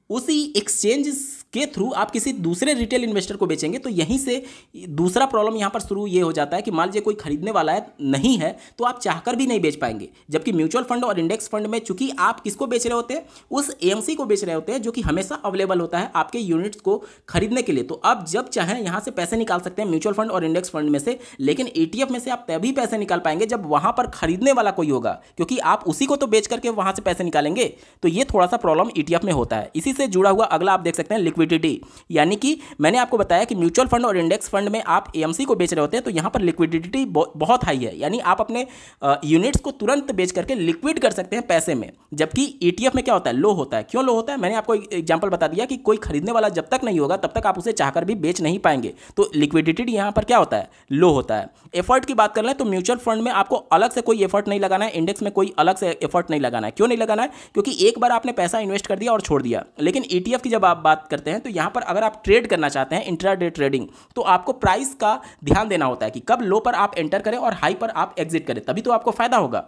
Speaker 1: उसी एक्सचेंज के थ्रू आप किसी दूसरे रिटेल इन्वेस्टर को बेचेंगे तो यहीं से दूसरा प्रॉब्लम यहाँ पर शुरू ये हो जाता है कि मान लीजिए कोई खरीदने वाला है नहीं है तो आप चाहकर भी नहीं बेच पाएंगे। जबकि म्यूचुअल फंड और इंडेक्स फंड में चूंकि आप किसको बेच रहे होते हैं, उस एएमसी को बेच रहे होते हैं जो कि हमेशा अवेलेबल होता है आपके यूनिट्स को खरीदने के लिए। तो आप जब चाहें यहाँ से पैसे निकाल सकते हैं म्यूचुअल फंड और इंडेक्स फंड में से, लेकिन ETF में से आप तभी पैसे निकाल पाएंगे जब वहां पर खरीदने वाला कोई होगा, क्योंकि आप उसी को तो बेच करके वहां से पैसे निकालेंगे। तो ये थोड़ा सा प्रॉब्लम ETF में होता है। इसी से जुड़ा हुआ अगला आप देख सकते हैं लिक्विडिटी, यानी कि मैंने आपको बताया कि म्यूचुअल फंड और इंडेक्स फंड में आप एएमसी को बेच रहे होते हैं तो यहां पर लिक्विडिटी बहुत हाई है, यानी आप अपने यूनिट्स को तुरंत बेच करके लिक्विड कर सकते हैं पैसे में। जबकि ETF में क्या होता है, लो होता है। क्यों लो होता है, मैंने आपको एग्जांपल बता दिया कि कोई खरीदने वाला जब तक नहीं होगा तब तक आप उसे चाहकर भी बेच नहीं पाएंगे। तो लिक्विडिटी यहां पर क्या होता है, लो होता है। एफर्ट की बात कर लें तो म्यूचुअल फंड में आपको अलग से कोई एफर्ट नहीं लगाना है, इंडेक्स में कोई अलग से एफर्ट नहीं लगाना है। क्यों नहीं लगाना है, क्योंकि एक बार आपने पैसा इन्वेस्ट कर दिया और छोड़ दिया। लेकिन ETF की जब आप बात करते हैं तो यहां पर अगर आप ट्रेड करना चाहते हैं, इंट्राडे ट्रेडिंग, तो आपको प्राइस का ध्यान देना होता है कि कब लो पर आप एंटर करें और हाई पर आप एग्जिट करें, तभी तो आपको फायदा होगा।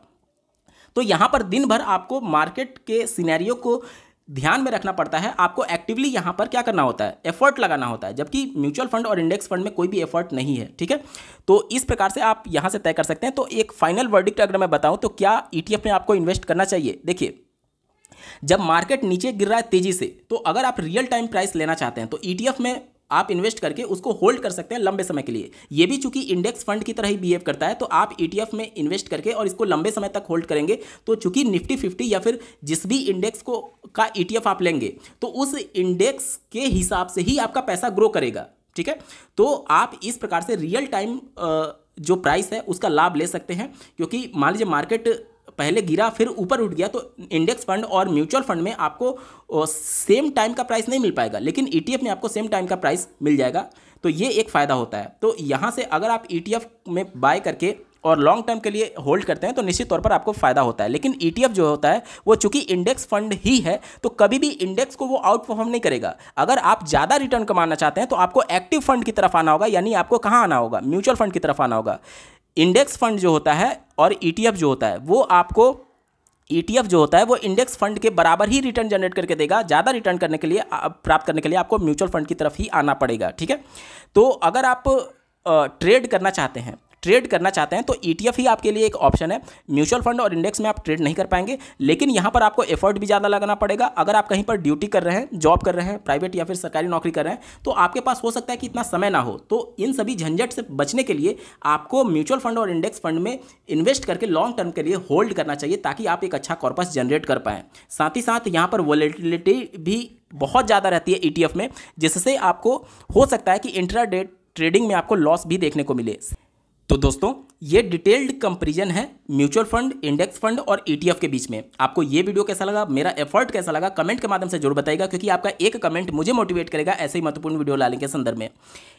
Speaker 1: तो यहां पर दिन भर आपको मार्केट के सिनेरियो को ध्यान में रखना पड़ता है। आपको एक्टिवली यहां पर क्या करना होता है, एफर्ट लगाना होता है, जबकि म्यूचुअल फंड और इंडेक्स फंड में कोई भी एफर्ट नहीं है। ठीक है, तो इस प्रकार से आप यहां से तय कर सकते हैं। तो एक फाइनल वर्डिक्ट अगर मैं बताऊं तो क्या ETF में आपको इन्वेस्ट करना चाहिए। देखिए, जब मार्केट नीचे गिर रहा है तेजी से, तो अगर आप रियल टाइम प्राइस लेना चाहते हैं तो ETF में आप इन्वेस्ट करके उसको होल्ड कर सकते हैं लंबे समय के लिए। ये भी चूंकि इंडेक्स फंड की तरह ही बिहेव करता है, तो आप ETF में इन्वेस्ट करके और इसको लंबे समय तक होल्ड करेंगे तो चूंकि निफ्टी 50 या फिर जिस भी इंडेक्स को का ETF आप लेंगे तो उस इंडेक्स के हिसाब से ही आपका पैसा ग्रो करेगा। ठीक है, तो आप इस प्रकार से रियल टाइम जो प्राइस है उसका लाभ ले सकते हैं। क्योंकि मान लीजिए मार्केट पहले गिरा फिर ऊपर उठ गया तो इंडेक्स फंड और म्यूचुअल फंड में आपको सेम टाइम का प्राइस नहीं मिल पाएगा, लेकिन ETF में आपको सेम टाइम का प्राइस मिल जाएगा। तो ये एक फ़ायदा होता है। तो यहाँ से अगर आप ETF में बाय करके और लॉन्ग टर्म के लिए होल्ड करते हैं तो निश्चित तौर पर आपको फायदा होता है। लेकिन ETF जो होता है वो चूंकि इंडेक्स फंड ही है तो कभी भी इंडेक्स को वो आउट परफॉर्म नहीं करेगा। अगर आप ज़्यादा रिटर्न कमाना चाहते हैं तो आपको एक्टिव फंड की तरफ आना होगा, यानी आपको कहाँ आना होगा, म्यूचुअल फंड की तरफ आना होगा। इंडेक्स फंड जो होता है और ETF जो होता है वो आपको ETF जो होता है वो इंडेक्स फंड के बराबर ही रिटर्न जनरेट करके देगा। ज़्यादा रिटर्न करने के लिए प्राप्त करने के लिए आपको म्यूचुअल फंड की तरफ ही आना पड़ेगा। ठीक है, तो अगर आप ट्रेड करना चाहते हैं तो ETF ही आपके लिए एक ऑप्शन है। म्यूचुअल फंड और इंडेक्स में आप ट्रेड नहीं कर पाएंगे, लेकिन यहाँ पर आपको एफर्ट भी ज़्यादा लगाना पड़ेगा। अगर आप कहीं पर ड्यूटी कर रहे हैं, जॉब कर रहे हैं, प्राइवेट या फिर सरकारी नौकरी कर रहे हैं, तो आपके पास हो सकता है कि इतना समय ना हो। तो इन सभी झंझट से बचने के लिए आपको म्यूचुअल फंड और इंडेक्स फंड में इन्वेस्ट करके लॉन्ग टर्म के लिए होल्ड करना चाहिए, ताकि आप एक अच्छा कॉर्पस जनरेट कर पाएँ। साथ ही साथ यहाँ पर वोलेटिलिटी भी बहुत ज़्यादा रहती है ETF में, जिससे आपको हो सकता है कि इंट्राडे ट्रेडिंग में आपको लॉस भी देखने को मिले। तो दोस्तों, ये डिटेल्ड कंपैरिजन है म्यूचुअल फंड, इंडेक्स फंड और ETF के बीच में। आपको ये वीडियो कैसा लगा, मेरा एफर्ट कैसा लगा, कमेंट के माध्यम से जरूर बताइएगा, क्योंकि आपका एक कमेंट मुझे मोटिवेट करेगा ऐसे ही महत्वपूर्ण वीडियो लाने के संदर्भ में।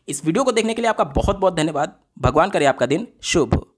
Speaker 1: इस वीडियो को देखने के लिए आपका बहुत बहुत धन्यवाद। भगवान करे आपका दिन शुभ हो।